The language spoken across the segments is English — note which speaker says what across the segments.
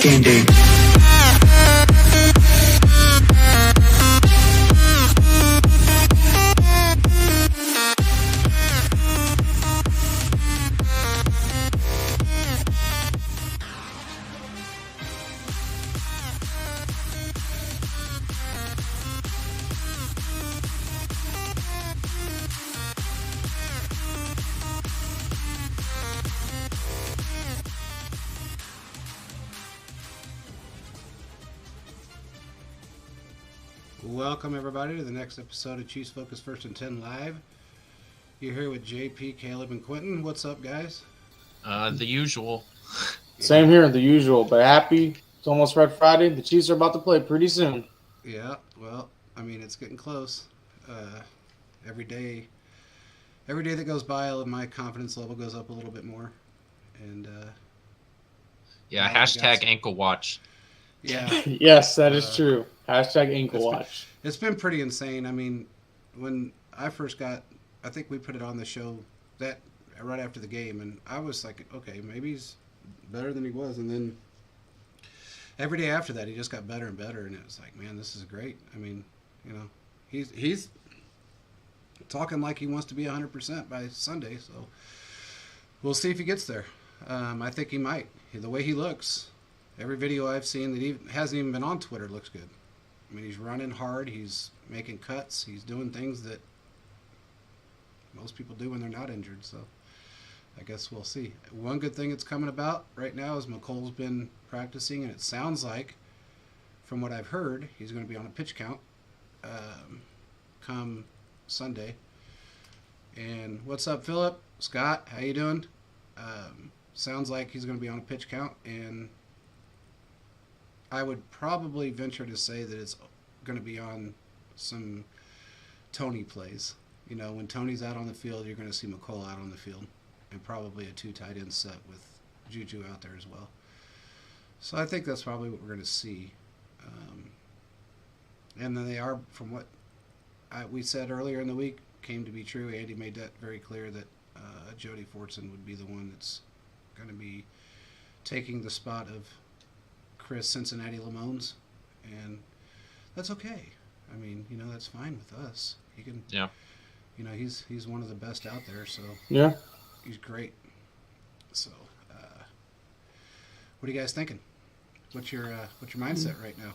Speaker 1: D&D.
Speaker 2: Welcome everybody to the next episode of Chiefs Focus First and 10 Live. You're here with JP, Caleb, and Quentin. What's up, guys?
Speaker 3: The usual.
Speaker 4: Same here, the usual, but happy. It's almost Red Friday. The Chiefs are about to play pretty soon.
Speaker 2: Yeah, well, I mean, it's getting close. Every day that goes by, my confidence level goes up a little bit more. And
Speaker 3: yeah, hashtag ankle watch.
Speaker 2: Yeah.
Speaker 4: Yes, that is true. Hashtag ankle watch.
Speaker 2: It's been pretty insane. I mean, when I first got, I think we put it on the show that right after the game, and I was like, okay, maybe he's better than he was. And then every day after that, he just got better and better, and it was like, man, this is great. I mean, you know, he's talking like he wants to be 100% by Sunday, so we'll see if he gets there. I think he might. The way he looks, every video I've seen that he hasn't even been on Twitter looks good. I mean, he's running hard. He's making cuts. He's doing things that most people do when they're not injured. So I guess we'll see. One good thing that's coming about right now is McColl's been practicing, and it sounds like, from what I've heard, he's going to be on a pitch count come Sunday. And what's up, Philip? Scott, how you doing? Sounds like he's going to be on a pitch count, and I would probably venture to say that it's going to be on some Tony plays. You know, when Tony's out on the field, you're going to see McColl out on the field, and probably a 2 tight end set with Juju out there as well. So I think that's probably what we're going to see. And then they are, from what we said earlier in the week, came to be true. Andy made that very clear that Jody Fortson would be the one that's going to be taking the spot of Chris Cincinnati Lamones, and that's okay. I mean, you know, that's fine with us. He can,
Speaker 3: yeah.
Speaker 2: You know, he's one of the best out there, so
Speaker 4: yeah,
Speaker 2: he's great. So, what are you guys thinking? What's your mindset right now?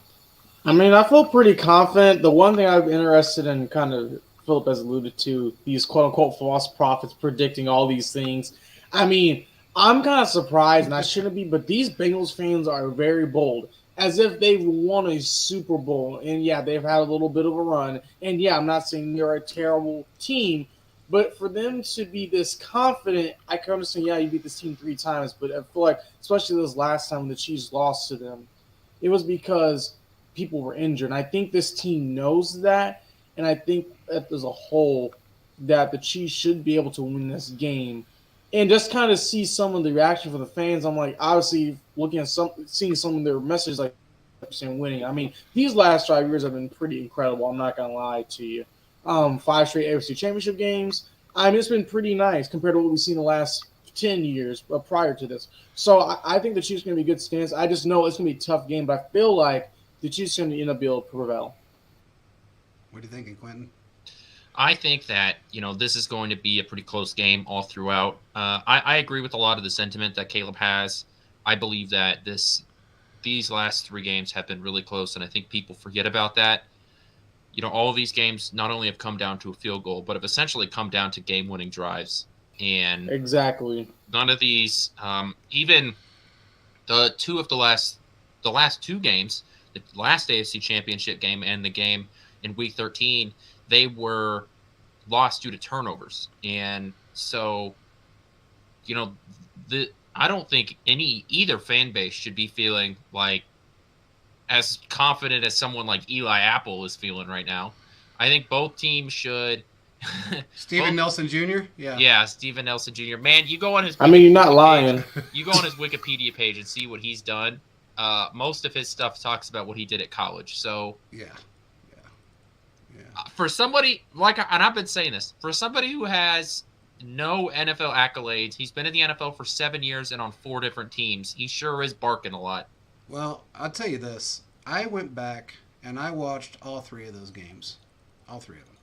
Speaker 4: I mean, I feel pretty confident. The one thing I'm interested in, kind of Philip has alluded to, these quote unquote false prophets predicting all these things. I mean, I'm kind of surprised, and I shouldn't be, but these Bengals fans are very bold, as if they've won a Super Bowl. And, yeah, they've had a little bit of a run. And, yeah, I'm not saying they're a terrible team, but for them to be this confident, I can understand, yeah, you beat this team 3 times, but I feel like, especially this last time the Chiefs lost to them, it was because people were injured. And I think this team knows that, and I think that as a whole that the Chiefs should be able to win this game. And just kind of see some of the reaction from the fans. I'm like, obviously, looking at seeing some of their messages, like saying winning. I mean, these last 5 years have been pretty incredible. I'm not gonna lie to you. 5 straight AFC Championship games. I mean, it's been pretty nice compared to what we've seen the last 10 years prior to this. So I think the Chiefs are gonna be a good stance. I just know it's gonna be a tough game, but I feel like the Chiefs are gonna end up being able to prevail.
Speaker 2: What are you thinking, Quentin?
Speaker 3: I think that, you know, this is going to be a pretty close game all throughout. I agree with a lot of the sentiment that Caleb has. I believe that these last 3 games have been really close, and I think people forget about that. You know, all of these games not only have come down to a field goal, but have essentially come down to game-winning drives. And
Speaker 4: exactly,
Speaker 3: none of these, even the last 2 games, the last AFC Championship game and the game in Week 13, they were lost due to turnovers. And so, you know, I don't think either fan base should be feeling like as confident as someone like Eli Apple is feeling right now. I think both teams should.
Speaker 2: Steven Nelson Jr.?
Speaker 3: Yeah, Steven Nelson Jr. Man, you go on his.
Speaker 4: I mean, you're not lying.
Speaker 3: You go on his Wikipedia page and see what he's done. Most of his stuff talks about what he did at college. So
Speaker 2: yeah.
Speaker 3: For somebody and I've been saying this, for somebody who has no NFL accolades, he's been in the NFL for 7 years and on 4 different teams. He sure is barking a lot.
Speaker 2: Well, I'll tell you this. I went back and I watched all three of those games. All three of them.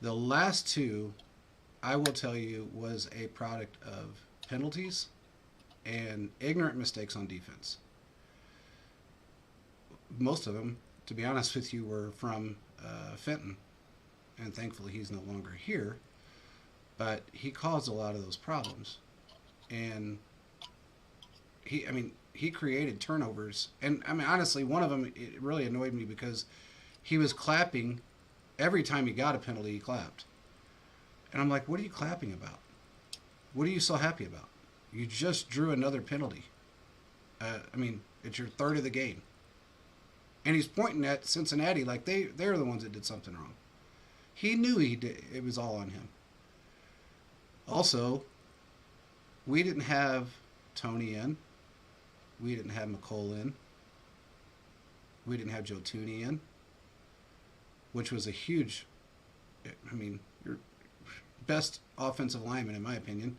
Speaker 2: The last two, I will tell you, was a product of penalties and ignorant mistakes on defense. Most of them, to be honest with you, were from Fenton. And thankfully he's no longer here. But he caused a lot of those problems. And he created turnovers. And I mean, honestly, one of them, it really annoyed me because he was clapping every time he got a penalty, he clapped. And I'm like, what are you clapping about? What are you so happy about? You just drew another penalty. It's your third of the game. And he's pointing at Cincinnati like they're the ones that did something wrong. He knew he did. It was all on him. Also, we didn't have Tony in. We didn't have McCole in. We didn't have Joe Tooney in, which was a huge, your best offensive lineman, in my opinion,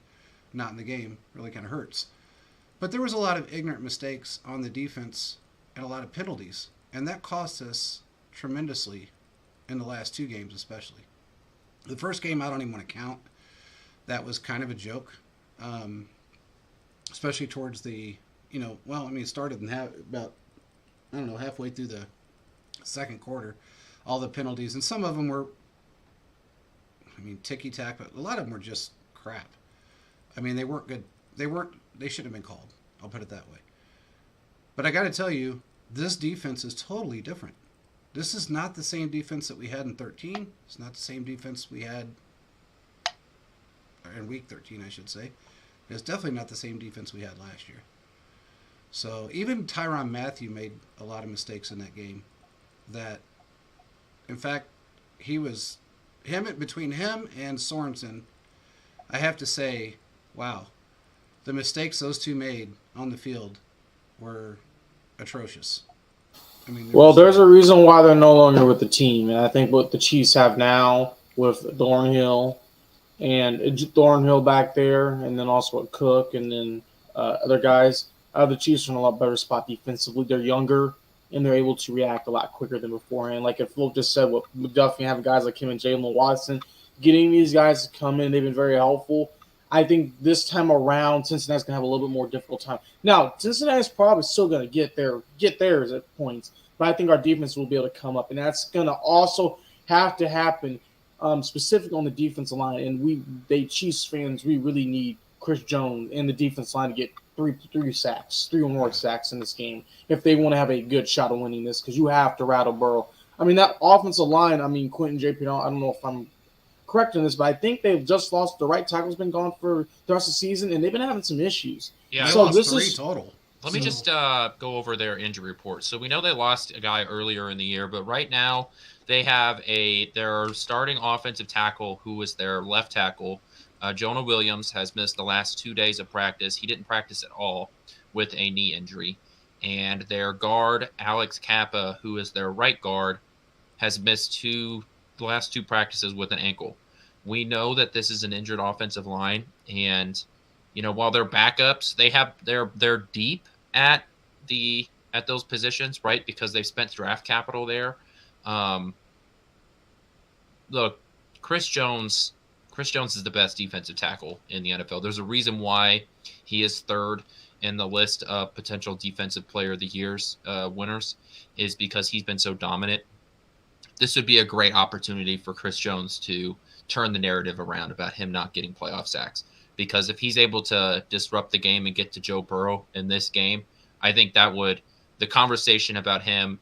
Speaker 2: not in the game, really kind of hurts. But there was a lot of ignorant mistakes on the defense and a lot of penalties, and that cost us tremendously in the last two games especially. The first game I don't even want to count. That was kind of a joke, especially towards the, it started in halfway through the second quarter, all the penalties, and some of them were, ticky-tack, but a lot of them were just crap. They weren't good. They shouldn't have been called. I'll put it that way. But I got to tell you, this defense is totally different. This is not the same defense that we had in 13. It's not the same defense we had in week 13, I should say. It's definitely not the same defense we had last year. So even Tyrann Mathieu made a lot of mistakes in that game. That, in fact, between him and Sorensen, I have to say, wow, the mistakes those two made on the field were atrocious.
Speaker 4: There's a reason why they're no longer with the team, and I think what the Chiefs have now with Thornhill and Thornhill back there, and then also with Cook, and then other guys, the Chiefs are in a lot better spot defensively. They're younger, and they're able to react a lot quicker than beforehand. Like if Luke just said, what McDuffie having guys like him and Jalen Watson, getting these guys to come in, they've been very helpful. I think this time around, Cincinnati's gonna have a little bit more difficult time. Now, Cincinnati's probably still gonna get theirs at points, but I think our defense will be able to come up, and that's gonna also have to happen, specifically on the defensive line. And Chiefs fans, we really need Chris Jones and the defense line to get three or more sacks in this game if they want to have a good shot of winning this, because you have to rattle Burrow. That offensive line, Quentin J.P. I don't know if I'm correct in this, but I think they've just lost. The right tackle's been gone for the rest of the season, and they've been having some issues.
Speaker 3: Yeah,
Speaker 2: so this is total.
Speaker 3: Let me just go over their injury report. So we know they lost a guy earlier in the year, but right now they have their starting offensive tackle, who is their left tackle. Jonah Williams has missed the last 2 days of practice. He didn't practice at all with a knee injury. And their guard, Alex Kappa, who is their right guard, has missed the last two practices with an ankle. We know that this is an injured offensive line, and while they're backups, they're deep at those positions, right? Because they've spent draft capital there. Look, Chris Jones is the best defensive tackle in the NFL. There's a reason why he is third in the list of potential defensive player of the year's winners, is because he's been so dominant. This would be a great opportunity for Chris Jones to turn the narrative around about him not getting playoff sacks. Because if he's able to disrupt the game and get to Joe Burrow in this game, I think the conversation about him,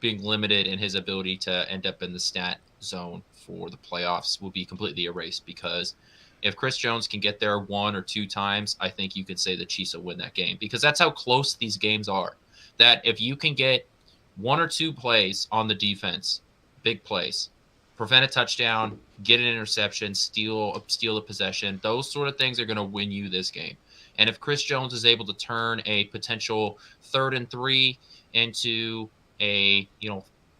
Speaker 3: being limited in his ability to end up in the stat zone for the playoffs will be completely erased. Because if Chris Jones can get there 1 or 2 times, I think you could say the Chiefs will win that game, because that's how close these games are. That if you can get 1 or 2 plays on the defense, big plays, prevent a touchdown, get an interception, steal a possession, those sort of things are going to win you this game. And if Chris Jones is able to turn a potential 3rd and 3 into a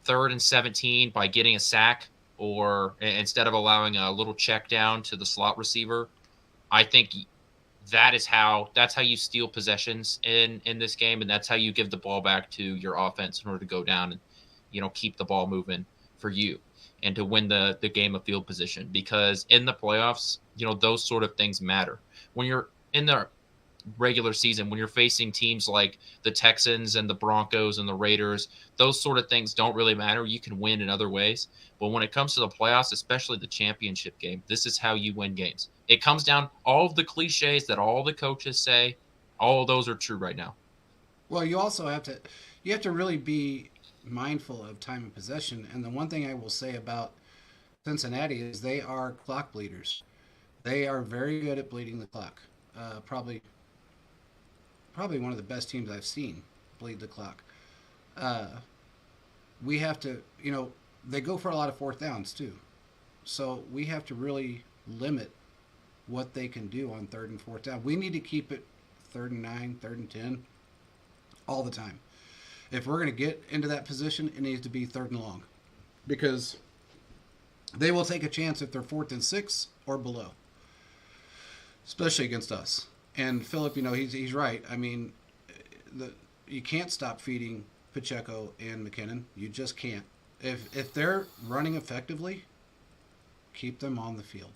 Speaker 3: 3rd and 17 by getting a sack, or instead of allowing a little check down to the slot receiver, I think that's how you steal possessions in this game, and that's how you give the ball back to your offense in order to go down and keep the ball moving for you and to win the game of field position. Because in the playoffs, those sort of things matter. When you're in the regular season, when you're facing teams like the Texans and the Broncos and the Raiders, those sort of things don't really matter. You can win in other ways. But when it comes to the playoffs, especially the championship game, this is how you win games. It comes down all of the cliches that all the coaches say, all of those are true right now.
Speaker 2: Well, you also have to really be mindful of time of possession. And the one thing I will say about Cincinnati is they are clock bleeders. They are very good at bleeding the clock. Probably one of the best teams I've seen bleed the clock. We have to, they go for a lot of fourth downs too. So we have to really limit what they can do on third and fourth down. We need to keep it 3rd and 9, 3rd and 10 all the time. If we're going to get into that position, it needs to be 3rd and long, because they will take a chance if they're 4th and 6 or below, especially against us. And Philip, he's right. I mean, you can't stop feeding Pacheco and McKinnon. You just can't. If they're running effectively, keep them on the field.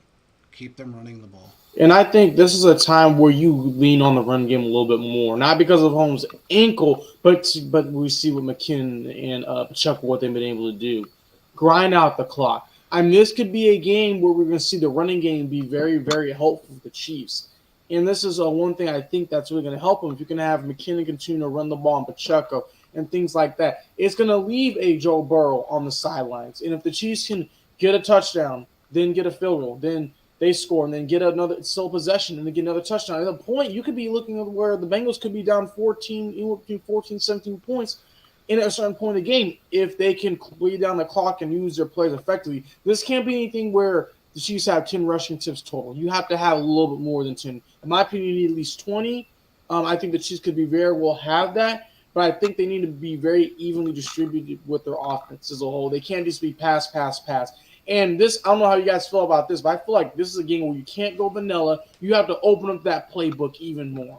Speaker 2: Keep them running the ball.
Speaker 4: And I think this is a time where you lean on the run game a little bit more, not because of Holmes' ankle, but we see with McKinnon and Pacheco what they've been able to do. Grind out the clock. I mean, this could be a game where we're going to see the running game be very, very helpful for the Chiefs. And this is one thing I think that's really going to help them. If you can have McKinnon continue to run the ball and Pacheco and things like that, it's going to leave a Joe Burrow on the sidelines. And if the Chiefs can get a touchdown, then get a field goal, then they score, and then get another still possession, and then get another touchdown. At the point, you could be looking at where the Bengals could be down 14, 17 points in a certain point of the game if they can bleed down the clock and use their plays effectively. This can't be anything where the Chiefs have 10 rushing tips total. You have to have a little bit more than 10. In my opinion, you need at least 20. I think the Chiefs could be very well have that, but I think they need to be very evenly distributed with their offense as a whole. They can't just be pass, pass, pass. And this, I don't know how you guys feel about this, but I feel like this is a game where you can't go vanilla. You have to open up that playbook even more.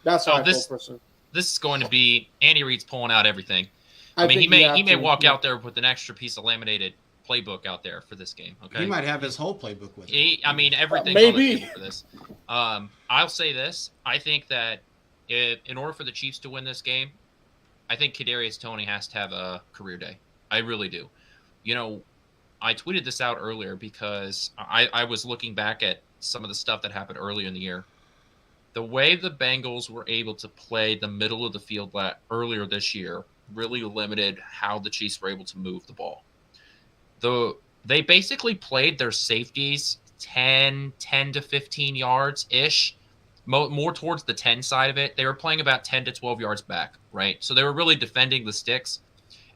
Speaker 4: That's how I feel personally.
Speaker 3: This is going to be Andy Reid's pulling out everything. I mean, he may walk out there with an extra piece of laminated playbook out there for this game. Okay,
Speaker 2: he might have his whole playbook with him.
Speaker 3: Everything's on the table for this. I'll say this: I think that in order for the Chiefs to win this game, I think Kadarius Toney has to have a career day. I really do. I tweeted this out earlier because I was looking back at some of the stuff that happened earlier in the year. The way the Bengals were able to play the middle of the field earlier this year really limited how the Chiefs were able to move the ball. They basically played their safeties 10 to 15 yards-ish, more towards the 10 side of it. They were playing about 10 to 12 yards back, right? So they were really defending the sticks.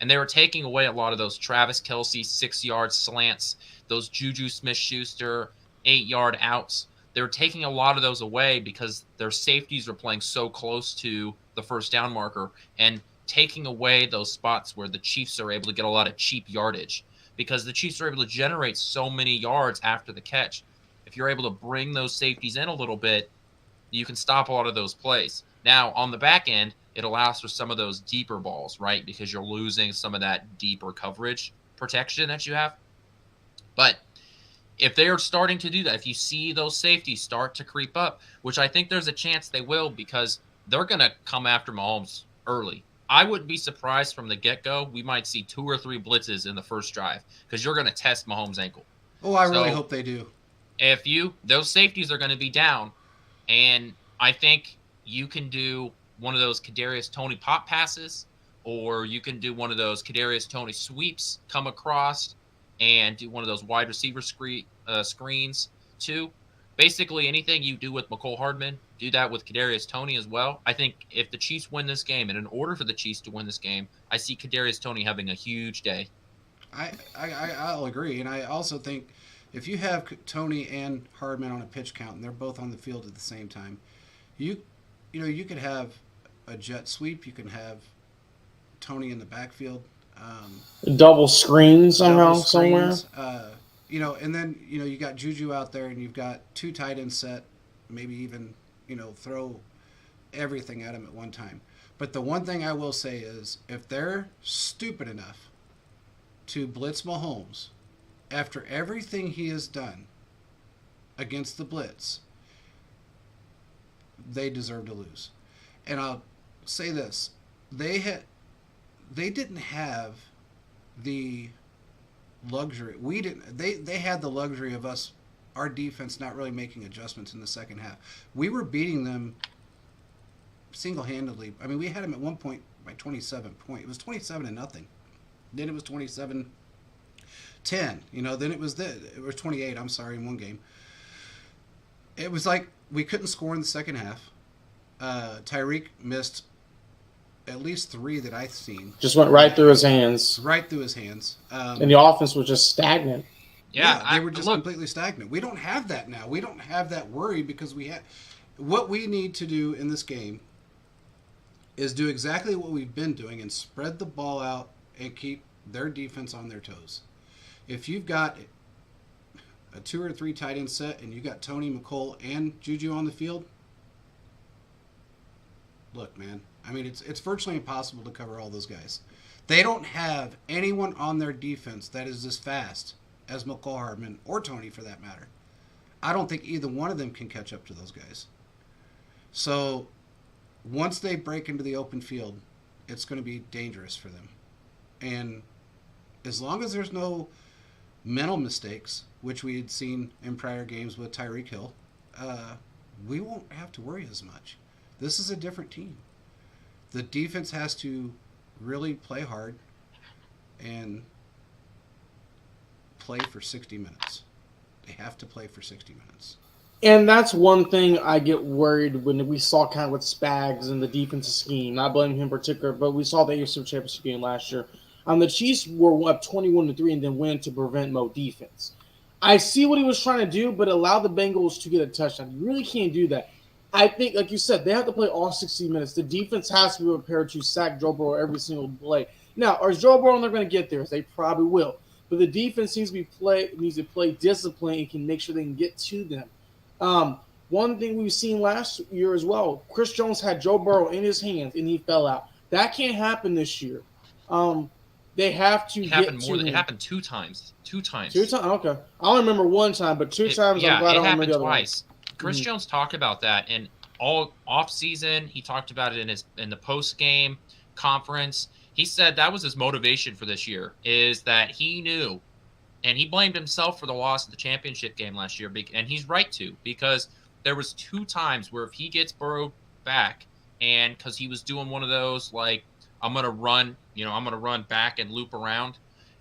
Speaker 3: And they were taking away a lot of those Travis Kelce 6-yard slants, those Juju Smith-Schuster 8-yard outs. They were taking a lot of those away because their safeties were playing so close to the first down marker and taking away those spots where the Chiefs are able to get a lot of cheap yardage, because the Chiefs are able to generate so many yards after the catch. If you're able to bring those safeties in a little bit, you can stop a lot of those plays. Now, on the back end, it allows for some of those deeper balls, right? Because you're losing some of that deeper coverage protection that you have. But if they are starting to do that, if you see those safeties start to creep up, which I think there's a chance they will, because they're going to come after Mahomes early. I wouldn't be surprised from the get-go. We might see 2 or 3 blitzes in the first drive because you're going to test Mahomes' ankle.
Speaker 2: Oh, I really hope they do.
Speaker 3: Those safeties are going to be down, and I think you can do one of those Kadarius Toney pop passes, or you can do one of those Kadarius Toney sweeps, come across, and do one of those wide receiver screens too. Basically, anything you do with McCole Hardman, do that with Kadarius Toney as well. I think if the Chiefs win this game, and in order for the Chiefs to win this game, I see Kadarius Toney having a huge day.
Speaker 2: I'll agree, and I also think if you have Toney and Hardman on a pitch count, and they're both on the field at the same time, you could have a jet sweep. You can have Toney in the backfield.
Speaker 4: Double screen somehow, somewhere.
Speaker 2: And then you got Juju out there, and you've got 2 tight ends set, maybe even throw everything at him at one time. But the one thing I will say is if they're stupid enough to blitz Mahomes after everything he has done against the blitz, they deserve to lose. And I'll say this: they didn't have the luxury. We didn't. They had the luxury of our defense not really making adjustments in the second half. We were beating them single-handedly. I mean, we had them at one point by 27 points. It was 27-0. Then it was 27-10. Then it was 28. I'm sorry, in one game. It was like we couldn't score in the second half. Tyreek missed at least 3 that I've seen.
Speaker 4: Just went right through his hands.
Speaker 2: Right through his hands.
Speaker 4: And the offense was just stagnant.
Speaker 2: Yeah, they were just completely stagnant. We don't have that now. We don't have that worry because what we need to do in this game is do exactly what we've been doing and spread the ball out and keep their defense on their toes. If you've got a 2 or 3 tight end set and you got Tony, McCole, and Juju on the field, look, man, I mean, it's virtually impossible to cover all those guys. They don't have anyone on their defense that is as fast as McCall Hardman or Tony, for that matter. I don't think either one of them can catch up to those guys. So once they break into the open field, it's going to be dangerous for them. And as long as there's no mental mistakes, which we had seen in prior games with Tyreek Hill, we won't have to worry as much. This is a different team. The defense has to really play hard and play for 60 minutes. They have to play for 60 minutes.
Speaker 4: And that's one thing I get worried when we saw kind of with Spags and the defensive scheme. Not blaming him in particular, but we saw the AFC Championship game last year. The Chiefs were up 21-3 and then went to prevent Mo defense. I see what he was trying to do, but allow the Bengals to get a touchdown. You really can't do that. I think, like you said, they have to play all 60 minutes. The defense has to be prepared to sack Joe Burrow every single play. Now, are Joe Burrow and they're going to get there? They probably will. But the defense needs to play discipline and can make sure they can get to them. One thing we've seen last year as well, Chris Jones had Joe Burrow in his hands and he fell out. That can't happen this year. They have to get to him.
Speaker 3: It happened 2 times. 2 times.
Speaker 4: 2 times? Okay. I only remember one time, but 2 times.
Speaker 3: Yeah,
Speaker 4: I'm glad I don't remember
Speaker 3: happened
Speaker 4: the other
Speaker 3: twice.
Speaker 4: one.
Speaker 3: Chris Jones talked about that, and all off season he talked about it in the post game conference. He said that was his motivation for this year, is that he knew, and he blamed himself for the loss of the championship game last year, and he's right to, because there was 2 times where if he gets Burrow back, and because he was doing one of those like I'm gonna run back and loop around,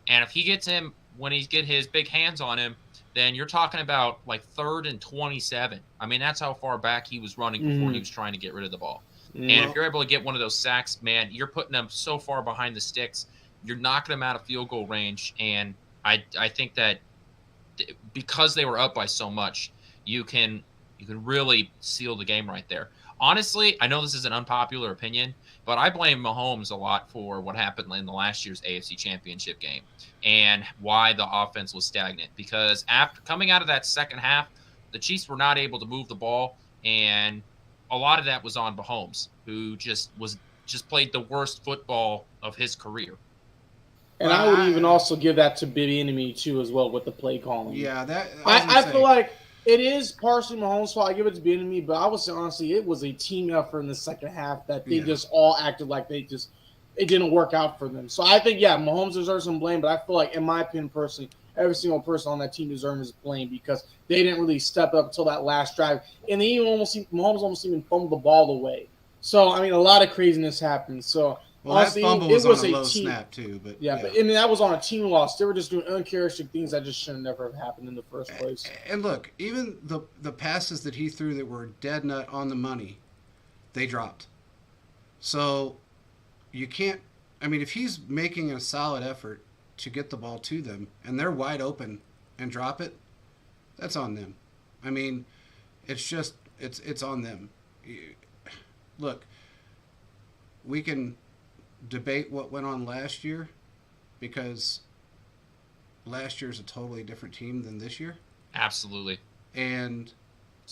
Speaker 3: and if he gets him when he get his big hands on him, then you're talking about like 3rd and 27. I mean, that's how far back he was running before he was trying to get rid of the ball. And if you're able to get one of those sacks, man, you're putting them so far behind the sticks, you're knocking them out of field goal range. And I think that because they were up by so much, you can really seal the game right there. Honestly, I know this is an unpopular opinion, but I blame Mahomes a lot for what happened in the last year's AFC Championship game and why the offense was stagnant. Because after coming out of that second half, the Chiefs were not able to move the ball, and a lot of that was on Mahomes, who just played the worst football of his career.
Speaker 4: And I would even also give that to Bieniemy too, as well, with the play calling.
Speaker 2: Yeah, that
Speaker 4: I feel like it is partially Mahomes' fault. I give it to Bieniemy, but I would say honestly, it was a team effort in the second half that they just all acted like it didn't work out for them. So I think Mahomes deserves some blame, but I feel like, in my opinion, personally, every single person on that team deserves blame because they didn't really step up until that last drive, and Mahomes almost even fumbled the ball away. So I mean, a lot of craziness happened. So.
Speaker 2: Well,
Speaker 4: honestly,
Speaker 2: that fumble was on a low snap too, but
Speaker 4: but I mean that was on a team loss. They were just doing uncharacteristic things that just should have never happened in the first place.
Speaker 2: And look, even the passes that he threw that were dead nut on the money, they dropped. So you can't. I mean, if he's making a solid effort to get the ball to them and they're wide open and drop it, that's on them. I mean, it's just it's on them. Look, we can debate what went on last year because last year's a totally different team than this year.
Speaker 3: Absolutely.
Speaker 2: And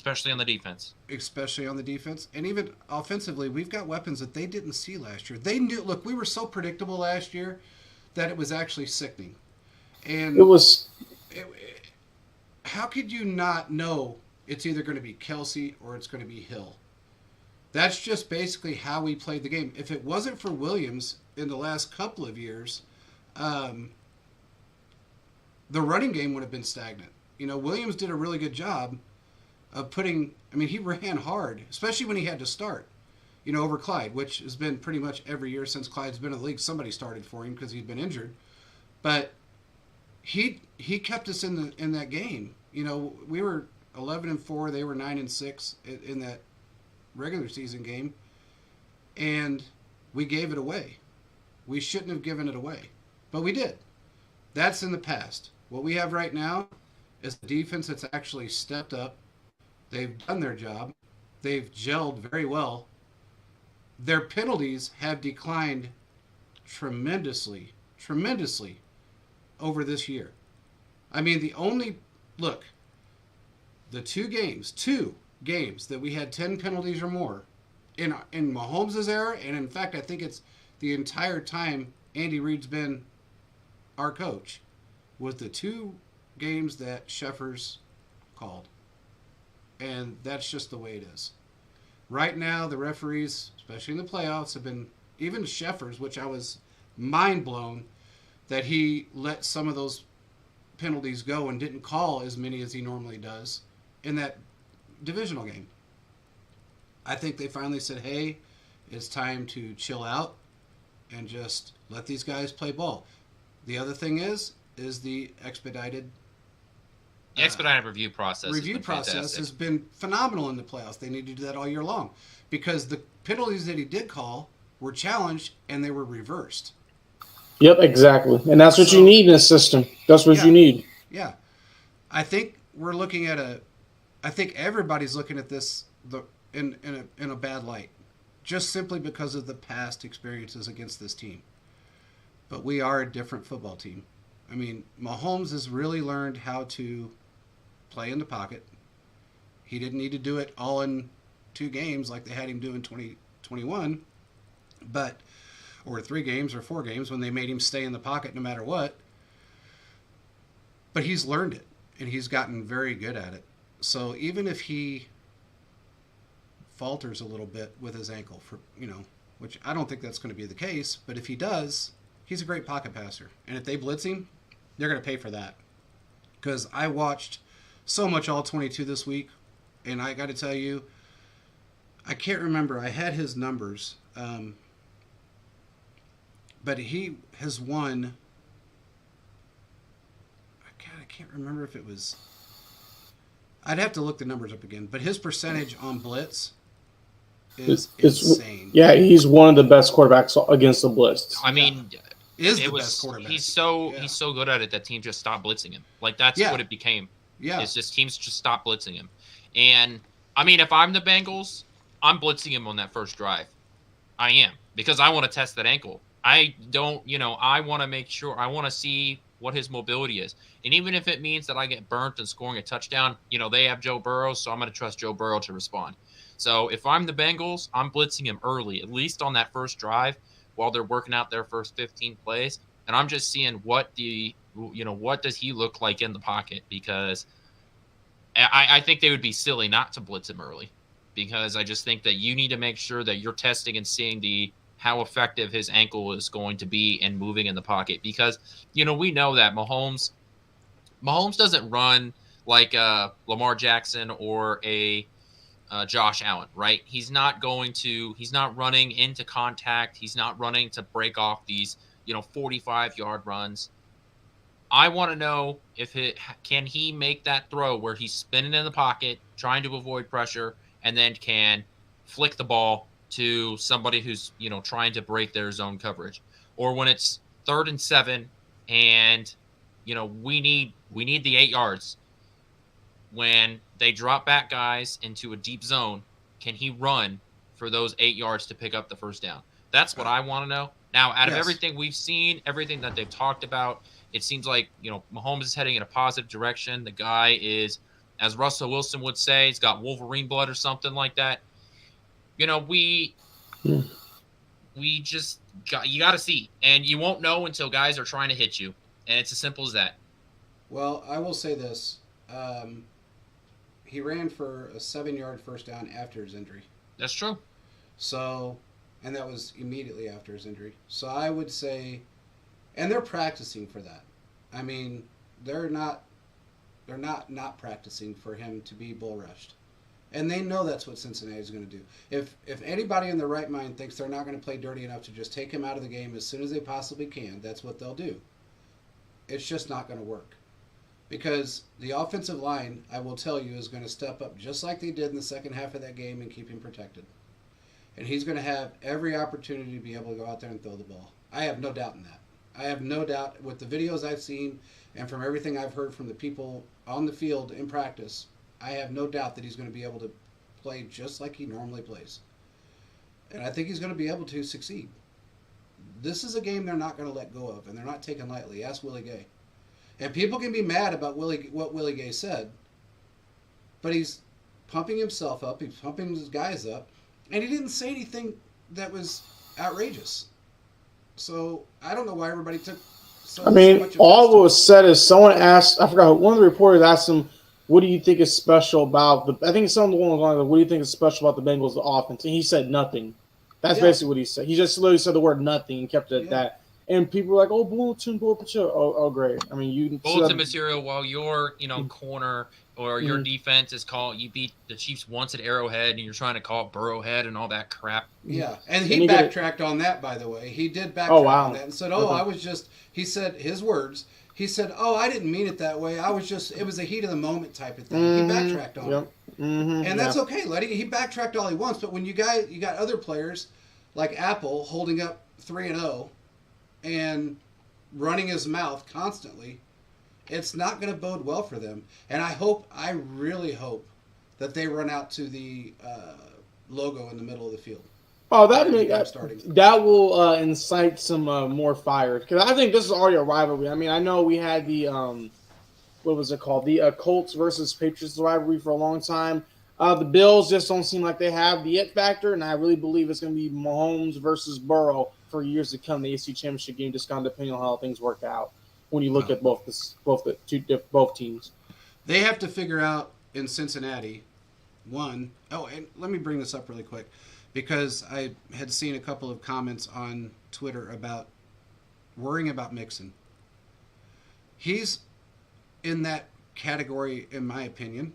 Speaker 3: especially on the defense.
Speaker 2: Especially on the defense. And even offensively, we've got weapons that they didn't see last year. They knew, look, we were so predictable last year that it was actually sickening. And
Speaker 4: It was
Speaker 2: how could you not know it's either going to be Kelsey or it's going to be Hill? That's just basically how we played the game. If it wasn't for Williams in the last couple of years, the running game would have been stagnant. You know, Williams did a really good job of putting, I mean, he ran hard, especially when he had to start, you know, over Clyde, which has been pretty much every year since Clyde's been in the league. Somebody started for him because he'd been injured. But he kept us in that game. You know, we were 11-4, they were 9-6 in that regular season game, and we gave it away. We shouldn't have given it away, but we did. That's in the past. What we have right now is a defense that's actually stepped up. They've done their job. They've gelled very well. Their penalties have declined tremendously over this year. I mean, the two games that we had 10 penalties or more in Mahomes' era, and in fact, I think it's the entire time Andy Reid's been our coach, was the two games that Sheffers called. And that's just the way it is. Right now, the referees, especially in the playoffs, have been, even Sheffers, which I was mind blown that he let some of those penalties go and didn't call as many as he normally does in that divisional game. I think they finally said, hey, it's time to chill out and just let these guys play ball. The other thing is the expedited
Speaker 3: review process.
Speaker 2: Has been phenomenal in the playoffs. They need to do that all year long because the penalties that he did call were challenged and they were reversed.
Speaker 4: Yep, exactly. And that's what you need in a system. That's what you need.
Speaker 2: Yeah. I think we're looking at I think everybody's looking at this in a bad light, just simply because of the past experiences against this team. But we are a different football team. I mean, Mahomes has really learned how to play in the pocket. He didn't need to do it all in 2 games like they had him do in 2021, or 3 games or 4 games when they made him stay in the pocket no matter what. But he's learned it, and he's gotten very good at it. So even if he falters a little bit with his ankle, which I don't think that's going to be the case, but if he does, he's a great pocket passer. And if they blitz him, they're going to pay for that. Because I watched so much All-22 this week, and I got to tell you, I can't remember. I had his numbers, but he has won. I can't remember if it was. I'd have to look the numbers up again, but his percentage on blitz is insane.
Speaker 4: Yeah, he's one of the best quarterbacks against the blitz.
Speaker 3: I mean,
Speaker 2: best quarterback.
Speaker 3: He's so good at it that teams just stopped blitzing him. Like that's what it became.
Speaker 2: Yeah,
Speaker 3: it's just teams just stopped blitzing him. And I mean, if I'm the Bengals, I'm blitzing him on that first drive. I am, because I want to test that ankle. I don't, I want to make sure. I want to see what his mobility is. And even if it means that I get burnt and scoring a touchdown, they have Joe Burrow, so I'm going to trust Joe Burrow to respond. So if I'm the Bengals, I'm blitzing him early, at least on that first drive while they're working out their first 15 plays. And I'm just seeing what does he look like in the pocket, because I think they would be silly not to blitz him early, because I just think that you need to make sure that you're testing and seeing how effective his ankle is going to be in moving in the pocket, because we know that Mahomes doesn't run like Lamar Jackson or a Josh Allen, right? He's not running into contact. He's not running to break off these 45-yard runs. I want to know can he make that throw where he's spinning in the pocket, trying to avoid pressure, and then can flick the ball to somebody who's trying to break their zone coverage, or when it's 3rd and 7 and we need the 8 yards. When they drop back guys into a deep zone, can he run for those 8 yards to pick up the first down? That's what I want to know. Now, out of everything we've seen, everything that they've talked about, it seems like Mahomes is heading in a positive direction. The guy is as Russell Wilson would say, he's got Wolverine blood or something like that. You know, we just you got to see, and you won't know until guys are trying to hit you, and it's as simple as that.
Speaker 2: Well, I will say this: he ran for a 7-yard first down after his injury.
Speaker 3: That's true.
Speaker 2: So, and that was immediately after his injury. So I would say, and they're practicing for that. I mean, they're not practicing for him to be bull rushed. And they know that's what Cincinnati's going to do. If anybody in their right mind thinks they're not going to play dirty enough to just take him out of the game as soon as they possibly can, that's what they'll do. It's just not going to work. Because the offensive line, I will tell you, is going to step up just like they did in the second half of that game and keep him protected. And he's going to have every opportunity to be able to go out there and throw the ball. I have no doubt in that. I have no doubt with the videos I've seen and from everything I've heard from the people on the field in practice, I have no doubt that he's going to be able to play just like he normally plays. And I think he's going to be able to succeed. This is a game they're not going to let go of, and they're not taking lightly. Ask Willie Gay. And people can be mad about what Willie Gay said, but he's pumping himself up, he's pumping his guys up, and he didn't say anything that was outrageous. So I don't know why everybody took so much
Speaker 4: all that was said is someone asked, I forgot, one of the reporters asked him, what do you think is special about I think someone was like, what do you think is special about the Bengals offense? And he said nothing. That's basically what he said. He just literally said the word nothing and kept it at that. And people were like, oh, bulletin material. Oh, great. I mean, you
Speaker 3: bulletin material while your, corner or your defense is called, you beat the Chiefs once at Arrowhead and you're trying to call it Burrowhead and all that crap.
Speaker 2: Yeah. And he backtracked on that, by the way. He did backtrack on that and said, I was just, he said his words. He said, I didn't mean it that way. It was a heat of the moment type of thing. He backtracked on it. And that's okay. He backtracked all he wants. But when you got other players like Apple holding up 3-0 and running his mouth constantly, it's not going to bode well for them. And I really hope that they run out to the logo in the middle of the field.
Speaker 4: Oh, that will incite some more fire, because I think this is already a rivalry. I mean, I know we had the what was it called, the Colts versus Patriots rivalry for a long time. The Bills just don't seem like they have the it factor, and I really believe it's going to be Mahomes versus Burrow for years to come. The AFC Championship game, just kind of depending on how things work out when you look at both teams.
Speaker 2: They have to figure out in Cincinnati, and let me bring this up really quick, because I had seen a couple of comments on Twitter about worrying about Mixon. He's in that category, in my opinion,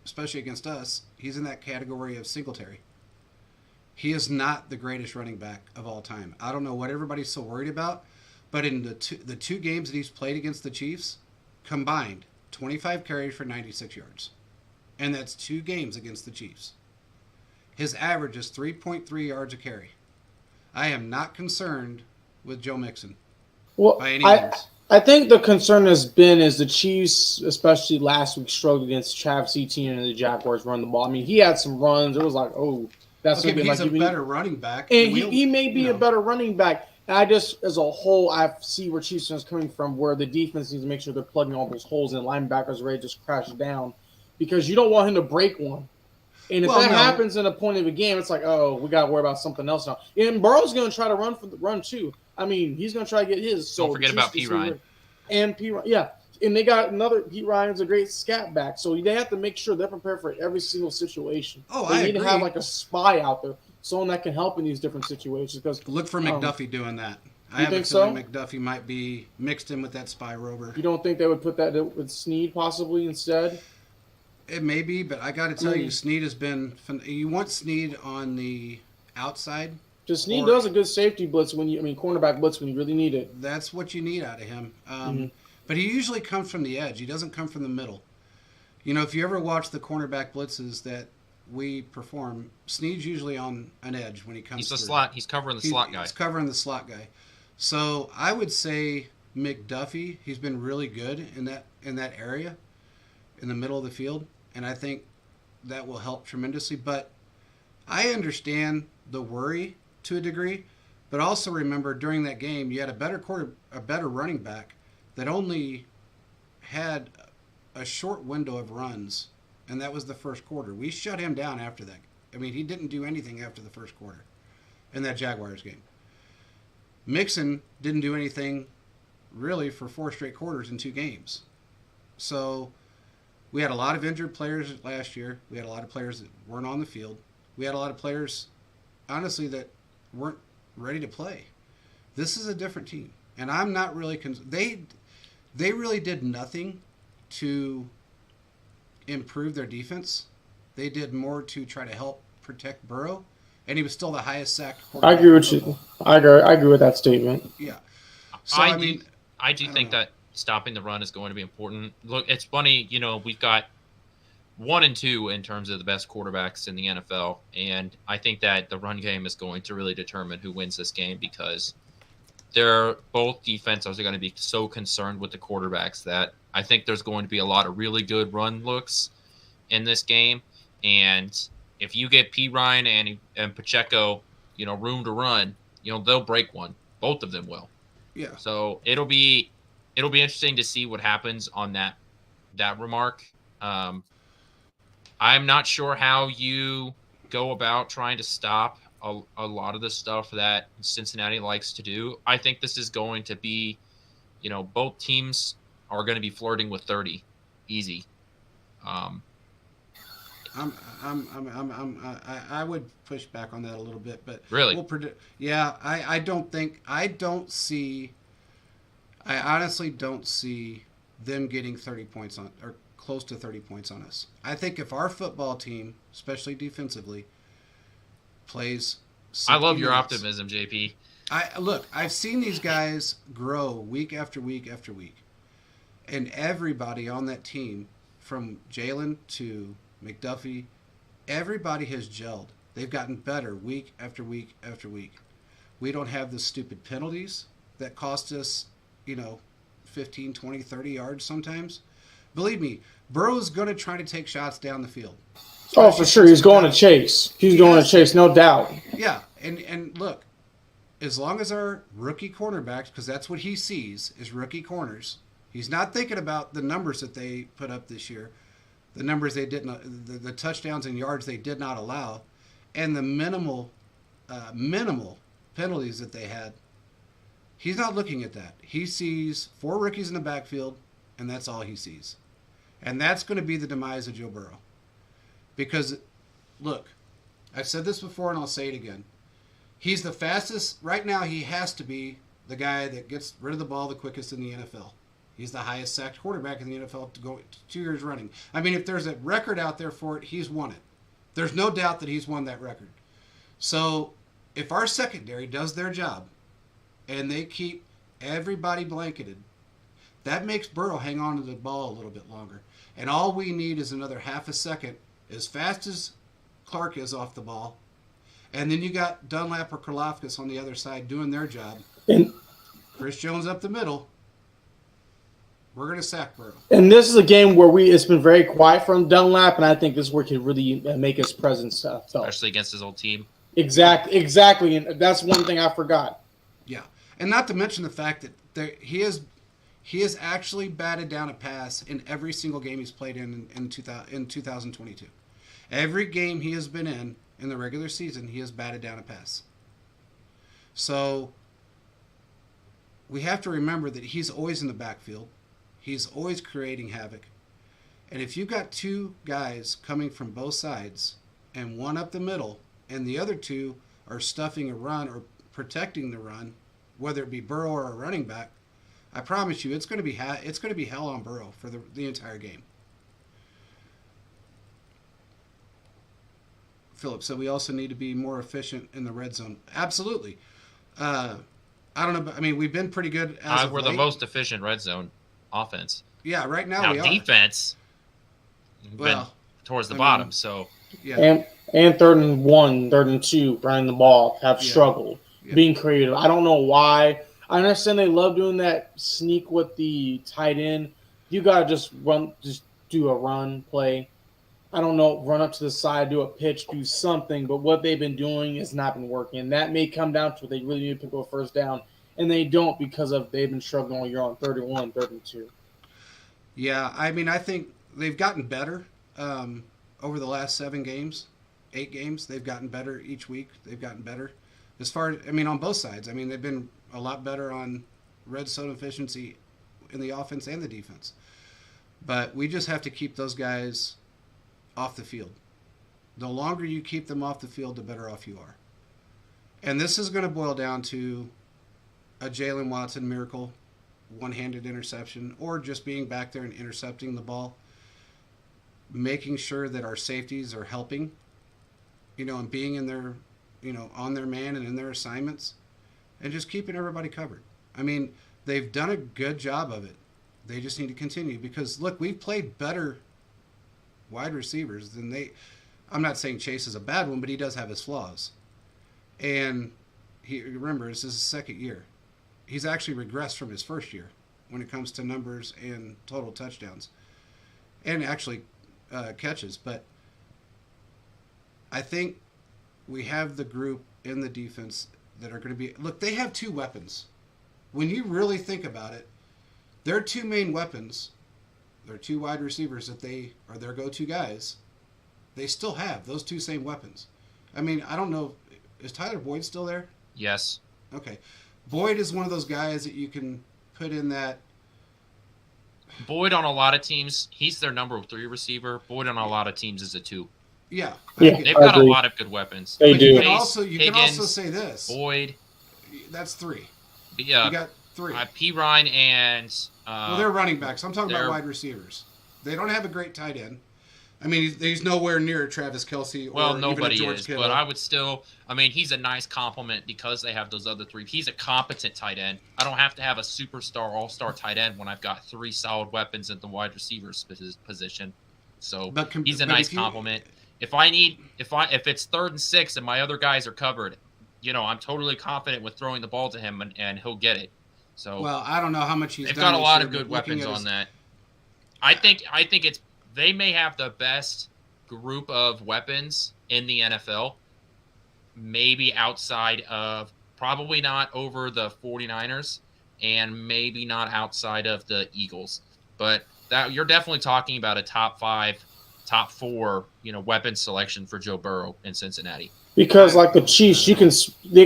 Speaker 2: especially against us. He's in that category of Singletary. He is not the greatest running back of all time. I don't know what everybody's so worried about, but in the two games that he's played against the Chiefs, combined, 25 carries for 96 yards. And that's 2 games against the Chiefs. His average is 3.3 yards a carry. I am not concerned with Joe Mixon by any means.
Speaker 4: I think the concern is the Chiefs, especially last week, struggled against Travis Etienne and the Jaguars run the ball. I mean, he had some runs. It was like, that's
Speaker 2: okay, he's a better running back.
Speaker 4: And he may be a better running back. And I just, as a whole, I see where Chiefs fans coming from, where the defense needs to make sure they're plugging all those holes and linebackers are ready to just crash down, because you don't want him to break one. And if happens in a point of a game, it's like, we got to worry about something else now. And Burrow's going to try to run too. I mean, he's going to try to get his.
Speaker 3: Don't forget about P. Ryan.
Speaker 4: And P. Ryan, yeah. And they got another, P. Ryan's a great scat back. So they have to make sure they're prepared for every single situation. They need to have like a spy out there, someone that can help in these different situations. Because
Speaker 2: look for McDuffie doing that. I have a feeling McDuffie might be mixed in with that spy rover.
Speaker 4: You don't think they would put that with Snead possibly instead?
Speaker 2: It may be, but I got to tell you, Snead has been. You want Snead on the outside.
Speaker 4: Just Snead does a good safety blitz cornerback blitz when you really need it.
Speaker 2: That's what you need out of him. But he usually comes from the edge. He doesn't come from the middle. If you ever watch the cornerback blitzes that we perform, Snead's usually on an edge when he comes.
Speaker 3: He's the slot. He's covering the slot guy.
Speaker 2: He's covering the slot guy. So I would say McDuffie. He's been really good in that area, in the middle of the field. And I think that will help tremendously. But I understand the worry to a degree. But also remember, during that game, you had a better running back that only had a short window of runs, and that was the first quarter. We shut him down after that. I mean, he didn't do anything after the first quarter in that Jaguars game. Mixon didn't do anything really for 4 straight quarters in 2 games. So we had a lot of injured players last year. We had a lot of players that weren't on the field. We had a lot of players, honestly, that weren't ready to play. This is a different team, and I'm not really they really did nothing to improve their defense. They did more to try to help protect Burrow, and he was still the highest sacked quarterback.
Speaker 4: I agree with you. I agree with that statement.
Speaker 2: Yeah. So
Speaker 3: I do think that stopping the run is going to be important. Look, it's funny, we've got 1 and 2 in terms of the best quarterbacks in the NFL, and I think that the run game is going to really determine who wins this game because both defenses are going to be so concerned with the quarterbacks that I think there's going to be a lot of really good run looks in this game. And if you get P. Ryan and Pacheco, room to run, they'll break one. Both of them will.
Speaker 2: Yeah.
Speaker 3: So it'll be interesting to see what happens on that remark. I'm not sure how you go about trying to stop a lot of the stuff that Cincinnati likes to do. I think this is going to be, both teams are going to be flirting with 30 easy.
Speaker 2: I would push back on that a little bit, but
Speaker 3: really,
Speaker 2: I honestly don't see them getting 30 points on or close to 30 points on us. I think if our football team, especially defensively, plays.
Speaker 3: I love your optimism, JP.
Speaker 2: I've seen these guys grow week after week after week, and everybody on that team, from Jalen to McDuffie, everybody has gelled. They've gotten better week after week after week. We don't have the stupid penalties that cost us, 15, 20, 30 yards sometimes. Believe me, Burrow's going to try to take shots down the field.
Speaker 4: Oh, for sure. He's going to chase. He's going to chase, no doubt.
Speaker 2: Yeah, and look, as long as our rookie cornerbacks, because that's what he sees, is rookie corners. He's not thinking about the numbers that they put up this year, the numbers they didn't, the touchdowns and yards they did not allow, and the minimal penalties that they had. He's not looking at that. He sees 4 rookies in the backfield, and that's all he sees. And that's going to be the demise of Joe Burrow. Because, look, I've said this before and I'll say it again. He's the fastest. Right now, he has to be the guy that gets rid of the ball the quickest in the NFL. He's the highest sacked quarterback in the NFL to go 2 years running. I mean, if there's a record out there for it, he's won it. There's no doubt that he's won that record. So if our secondary does their job and they keep everybody blanketed, that makes Burrow hang on to the ball a little bit longer. And all we need is another half a second, as fast as Clark is off the ball. And then you got Dunlap or Karlaftis on the other side doing their job.
Speaker 4: And
Speaker 2: Chris Jones up the middle. We're going to sack Burrow.
Speaker 4: And this is a game where it's been very quiet from Dunlap, and I think this is where he can really make his presence felt.
Speaker 3: Especially against his old team.
Speaker 4: Exactly. And that's one thing I forgot.
Speaker 2: Yeah. And not to mention the fact that he has actually batted down a pass in every single game he's played in 2022. Every game he has been in the regular season, he has batted down a pass. So we have to remember that he's always in the backfield. He's always creating havoc. And if you've got 2 guys coming from both sides and one up the middle and the other 2 are stuffing a run or protecting the run, whether it be Burrow or a running back, I promise you it's going to be hell on Burrow for the entire game. Philip said we also need to be more efficient in the red zone. Absolutely. I don't know. I mean, we've been pretty good as of
Speaker 3: We're
Speaker 2: late.
Speaker 3: the most efficient red zone offense.
Speaker 2: Yeah, right now we are.
Speaker 3: Defense, been towards the bottom. So
Speaker 2: yeah,
Speaker 4: and 3rd and 1, 3rd and 2, running the ball have struggled being creative. I don't know why. I understand they love doing that sneak with the tight end. You gotta just do a run play. I don't know, run up to the side, do a pitch, do something. But what they've been doing has not been working. And that may come down to they really need to pick up a first down. And they don't because they've been struggling all year on 3rd and 1, 3rd and 2.
Speaker 2: Yeah, I mean, I think they've gotten better over the last 7 games, 8 games. They've gotten better each week. They've gotten better. As far as, I mean, on both sides. I mean, they've been a lot better on red zone efficiency in the offense and the defense. But we just have to keep those guys off the field. The longer you keep them off the field, the better off you are. And this is going to boil down to a Jalen Watson miracle, one-handed interception, or just being back there and intercepting the ball, making sure that our safeties are helping, and being in their, on their man and in their assignments, and just keeping everybody covered. I mean, they've done a good job of it. They just need to continue because, look, we've played better wide receivers than they. I'm not saying Chase is a bad one, but he does have his flaws. And remember, this is his second year. He's actually regressed from his first year when it comes to numbers and total touchdowns and actually catches. But I think we have the group in the defense that are going to be. Look, they have 2 weapons. When you really think about it, their 2 main weapons, their 2 wide receivers that they are their go-to guys, they still have those 2 same weapons. I mean, I don't know. Is Tyler Boyd still there?
Speaker 3: Yes.
Speaker 2: Okay. Boyd is one of those guys that you can put in that.
Speaker 3: Boyd on a lot of teams, he's their number 3 receiver. Boyd on a lot of teams is a 2.
Speaker 2: Yeah.
Speaker 3: They've got a lot of good weapons.
Speaker 4: They do.
Speaker 2: You can also say this.
Speaker 3: Boyd.
Speaker 2: That's 3.
Speaker 3: Yeah.
Speaker 2: You got 3.
Speaker 3: P. Ryan and.
Speaker 2: Well, they're running backs. I'm talking about wide receivers. They don't have a great tight end. I mean, he's nowhere near Travis Kelce or
Speaker 3: nobody
Speaker 2: even George
Speaker 3: is,
Speaker 2: Kittle.
Speaker 3: but I would still. I mean, he's a nice compliment because they have those other 3. He's a competent tight end. I don't have to have a superstar, all-star tight end when I've got 3 solid weapons at the wide receiver position. So he's a nice compliment. If it's 3rd and 6 and my other guys are covered, I'm totally confident with throwing the ball to him and he'll get it. So
Speaker 2: well, I don't know how much he's
Speaker 3: they've
Speaker 2: done
Speaker 3: got a lot
Speaker 2: year,
Speaker 3: of good weapons on that. I think it's. They may have the best group of weapons in the NFL, maybe outside of, probably not over the 49ers, and maybe not outside of the Eagles. But that you're definitely talking about a top 5, top 4, weapon selection for Joe Burrow in Cincinnati.
Speaker 4: Because like the Chiefs, they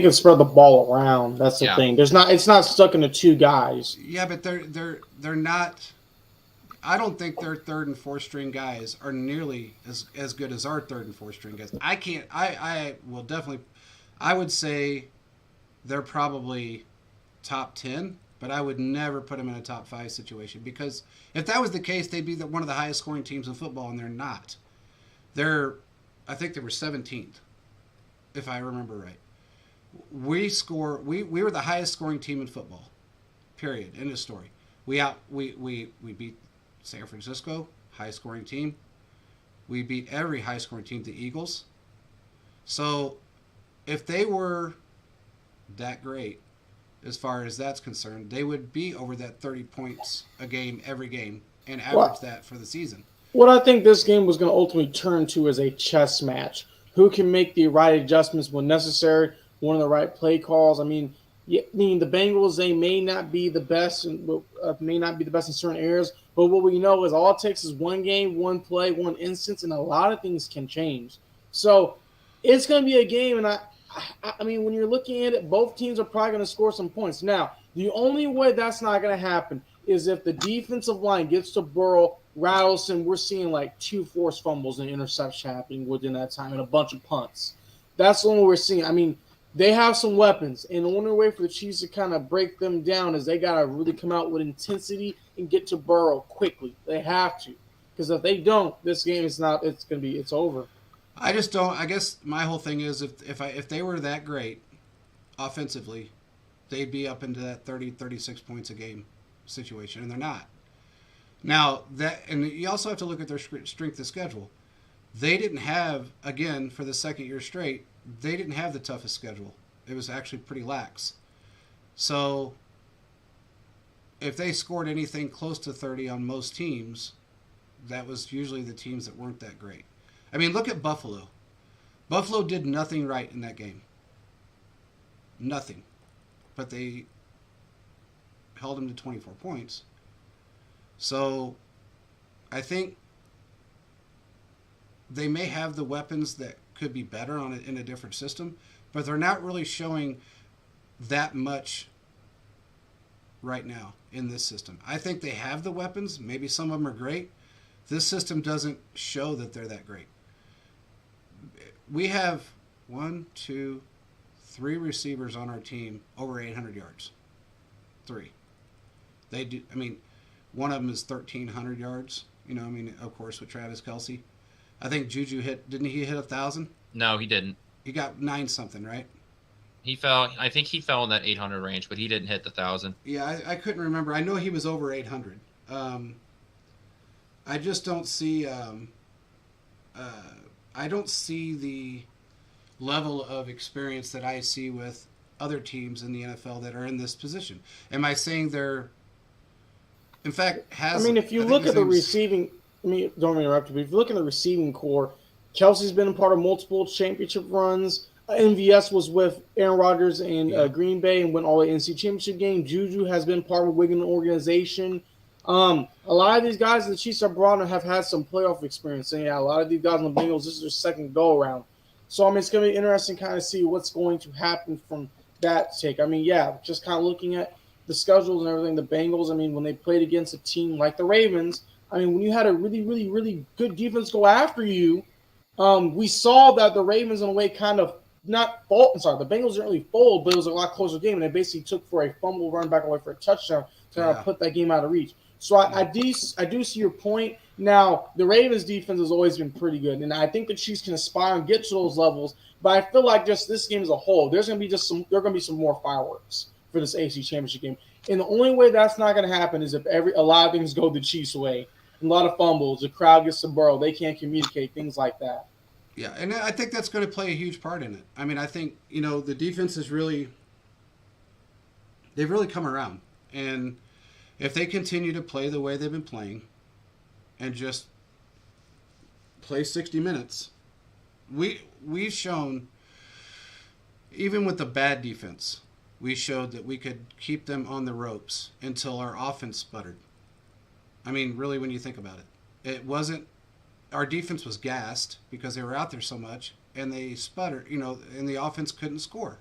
Speaker 4: can spread the ball around. That's the thing. It's not stuck into 2 guys.
Speaker 2: Yeah, but they're not. I don't think their 3rd and 4th string guys are nearly as good as our 3rd and 4th string guys. I will definitely. I would say they're probably top 10, but I would never put them in a top 5 situation because if that was the case, they'd be one of the highest scoring teams in football, and they're not. I think they were 17th, if I remember right. We were the highest scoring team in football. Period. End of story. We beat San Francisco, high scoring team. We beat every high scoring team, the Eagles. So if they were that great as far as that's concerned, they would be over that 30 points a game every game and average that for the season.
Speaker 4: What I think this game was going to ultimately turn to is a chess match. Who can make the right adjustments when necessary, one of the right play calls. I mean, the Bengals, they may not be the best in certain areas, but what we know is all it takes is one game, one play, one instance, and a lot of things can change. So it's going to be a game, and I mean, when you're looking at it, both teams are probably going to score some points. Now, the only way that's not going to happen is if the defensive line gets to Burrow, rattles him. We're seeing like 2 forced fumbles and interception happening within that time and a bunch of punts. That's the only we're seeing. I mean, they have some weapons, and the only way for the Chiefs to kind of break them down is they got to really come out with intensity and get to Burrow quickly. They have to, because if they don't, this game is not. It's over.
Speaker 2: I just don't. I guess my whole thing is if they were that great offensively, they'd be up into that 30, 36 points a game situation, and they're not. Now and you also have to look at their strength of schedule. They didn't have, again, for the second year straight, they didn't have the toughest schedule. It was actually pretty lax. So if they scored anything close to 30 on most teams, that was usually the teams that weren't that great. I mean, look at Buffalo. Buffalo did nothing right in that game. Nothing. But they held them to 24 points. So I think they may have the weapons that could be better on it in a different system, but they're not really showing that much right now in this system. I think they have the weapons. Maybe some of them are great. This system doesn't show that they're that great. We have 1, 2, 3 receivers on our team over 800 yards. 3. They do. I mean, one of them is 1,300 yards. You know, I mean, of course, with Travis Kelce. I think Juju didn't he hit 1,000?
Speaker 3: No, he didn't.
Speaker 2: He got 9 something, right?
Speaker 3: He fell. I think he fell in that 800 range, but he didn't hit the 1,000.
Speaker 2: Yeah, I couldn't remember. I know he was over 800. I just don't see. I don't see the level of experience that I see with other teams in the NFL that are in this position. Am I saying they're? In fact,
Speaker 4: I mean, if you look at the receiving, don't interrupt you, but if you look at the receiving core, Kelsey's been a part of multiple championship runs. MVS was with Aaron Rodgers in Green Bay and went all the way NC Championship game. Juju has been part of the Wigan organization. A lot of these guys the Chiefs are brought in have had some playoff experience. And yeah, a lot of these guys on the Bengals, this is their second go-around. So, I mean, it's going to be interesting to kind of see what's going to happen from that take. I mean, yeah, just kind of looking at the schedules and everything, the Bengals, I mean, when they played against a team like the Ravens, I mean, when you had a really, really, really good defense go after you, we saw that the Ravens in a way kind of not fold. I'm sorry, the Bengals didn't really fold, but it was a lot closer game, and they basically took for a fumble run back away for a touchdown to kind of put that game out of reach. So I do see your point. Now, the Ravens' defense has always been pretty good, and I think the Chiefs can aspire and get to those levels. But I feel like just this game as a whole, there are going to be some more fireworks for this AFC Championship game. And the only way that's not going to happen is if a lot of things go the Chiefs' way. A lot of fumbles, the crowd gets to burrow, they can't communicate, things like that.
Speaker 2: Yeah, and I think that's going to play a huge part in it. I mean, I think, the defense is they've really come around. And if they continue to play the way they've been playing and just play 60 minutes, we've shown, even with the bad defense, we showed that we could keep them on the ropes until our offense sputtered. I mean, really, when you think about it, it wasn't. Our defense was gassed because they were out there so much, and they sputtered, and the offense couldn't score.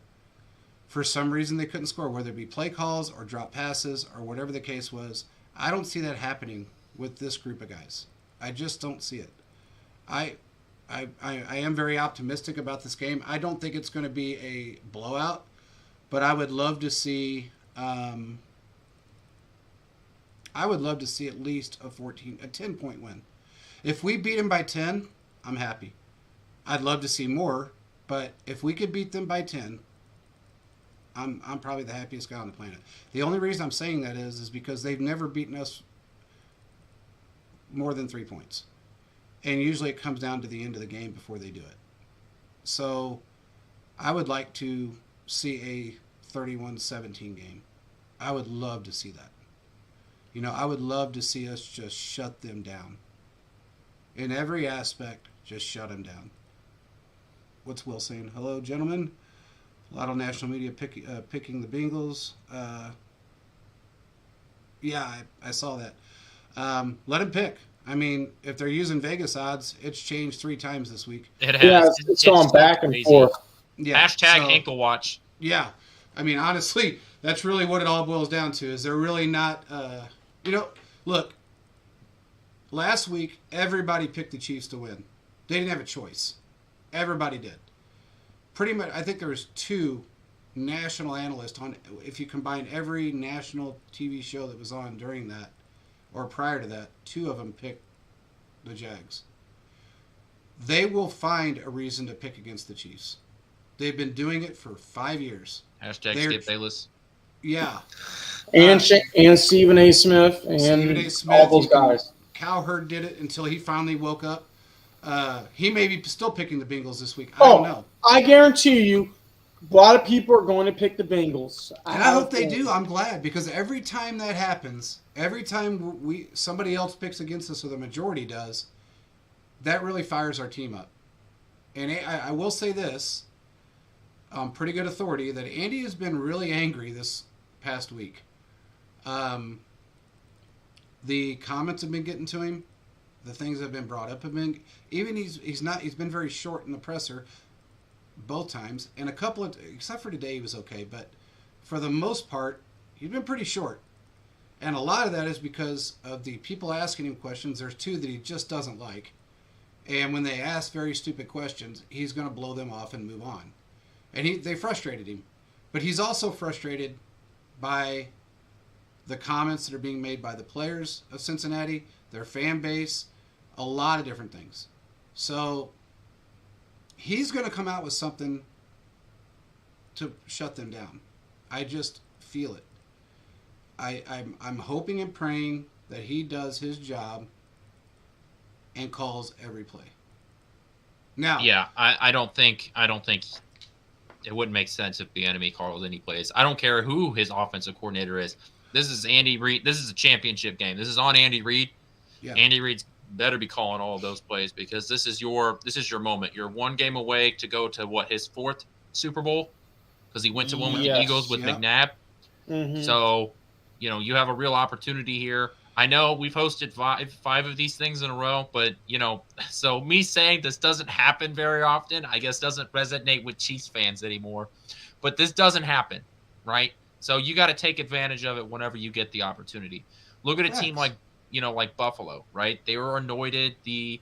Speaker 2: For some reason, they couldn't score, whether it be play calls or drop passes or whatever the case was. I don't see that happening with this group of guys. I just don't see it. I am very optimistic about this game. I don't think it's going to be a blowout, but I would love to see. I would love to see at least a 10-point win. If we beat them by 10, I'm happy. I'd love to see more, but if we could beat them by 10, I'm probably the happiest guy on the planet. The only reason I'm saying that is because they've never beaten us more than 3 points. And usually it comes down to the end of the game before they do it. So I would like to see a 31-17 game. I would love to see that. I would love to see us just shut them down. In every aspect, just shut them down. What's Will saying? Hello, gentlemen. A lot of national media picking the Bengals. Yeah, I saw that. Let them pick. I mean, if they're using Vegas odds, it's changed 3 times this week.
Speaker 3: It has.
Speaker 4: Yeah, it's gone back and forth.
Speaker 3: Yeah, Hashtag ankle watch.
Speaker 2: Yeah. I mean, honestly, that's really what it all boils down to. Is they're really not, look, last week, everybody picked the Chiefs to win. They didn't have a choice. Everybody did. Pretty much, I think there was 2 national analysts on, if you combine every national TV show that was on during that, or prior to that, 2 of them picked the Jags. They will find a reason to pick against the Chiefs. They've been doing it for 5 years.
Speaker 3: Hashtag Skip Bayless.
Speaker 2: Yeah.
Speaker 4: And Stephen A. Smith and all those guys.
Speaker 2: Cowherd did it until he finally woke up. He may be still picking the Bengals this week. I don't know.
Speaker 4: I guarantee you, a lot of people are going to pick the Bengals.
Speaker 2: And I hope they do. I'm glad, because every time that happens, every time somebody else picks against us or the majority does, that really fires our team up. And I will say this, on pretty good authority, that Andy has been really angry this past week. The comments have been getting to him. the things that have been brought up have been, even he's been very short in the presser both times, and a couple of, except for today he was okay, but for the most part he's been pretty short. And a lot of that is because of the people asking him questions. There's two that he just doesn't like. And when they ask very stupid questions, he's going to blow them off and move on. And they frustrated him. But he's also frustrated by the comments that are being made by the players of Cincinnati, their fan base, a lot of different things. So he's going to come out with something to shut them down. I just feel it. I'm hoping and praying that he does his job and calls every play. Now,
Speaker 3: yeah, I don't think it wouldn't make sense if the enemy calls any plays. I don't care who his offensive coordinator is. This is Andy Reid. This is a championship game. This is on Andy Reid.
Speaker 2: Yeah.
Speaker 3: Andy Reid's better be calling all of those plays because this is your moment. You're one game away to go to his fourth Super Bowl because he went to one with the Eagles with McNabb.
Speaker 4: Mm-hmm.
Speaker 3: So, you have a real opportunity here. I know we've hosted five of these things in a row, but, so me saying this doesn't happen very often, I guess doesn't resonate with Chiefs fans anymore. But this doesn't happen, right? So you got to take advantage of it whenever you get the opportunity. Look at a team like Buffalo, right? They were anointed the,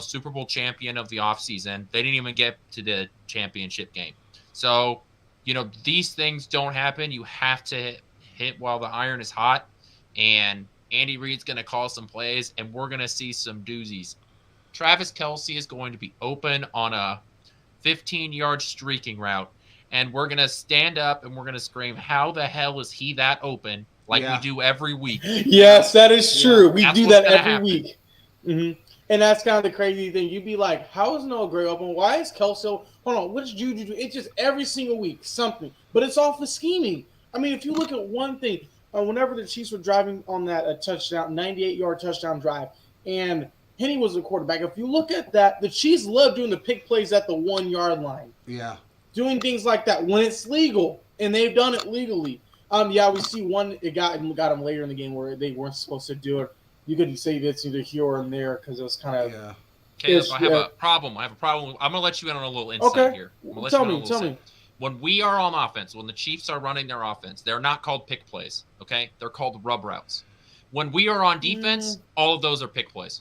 Speaker 3: Super Bowl champion of the offseason. They didn't even get to the championship game. So, these things don't happen. You have to hit while the iron is hot. And Andy Reid's going to call some plays, and we're going to see some doozies. Travis Kelce is going to be open on a 15-yard streaking route, and we're going to stand up and we're going to scream, how the hell is he that open, like we do every week?
Speaker 4: Yes, that is true. We
Speaker 3: That's
Speaker 4: do
Speaker 3: what's
Speaker 4: that
Speaker 3: gonna
Speaker 4: every
Speaker 3: happen.
Speaker 4: week. Mm-hmm. And that's kind of the crazy thing. You'd be like, how is Noah Gray open? Why is Kelce? Hold on, what did Juju do? It's just every single week, something. But it's all for scheming. I mean, if you look at one thing, whenever the Chiefs were driving on that touchdown, 98-yard touchdown drive, and Henny was the quarterback, if you look at that, the Chiefs love doing the pick plays at the 1-yard line.
Speaker 2: Yeah.
Speaker 4: Doing things like that when it's legal, and they've done it legally. We see one, it got them later in the game where they weren't supposed to do it. You could say it's either here or there because it was kind of.
Speaker 2: Yeah.
Speaker 3: Caleb, I have a problem. I'm going to let you in on a little insight here.
Speaker 4: Tell me.
Speaker 3: When we are on offense, when the Chiefs are running their offense, they're not called pick plays, okay? They're called rub routes. When we are on defense, all of those are pick plays.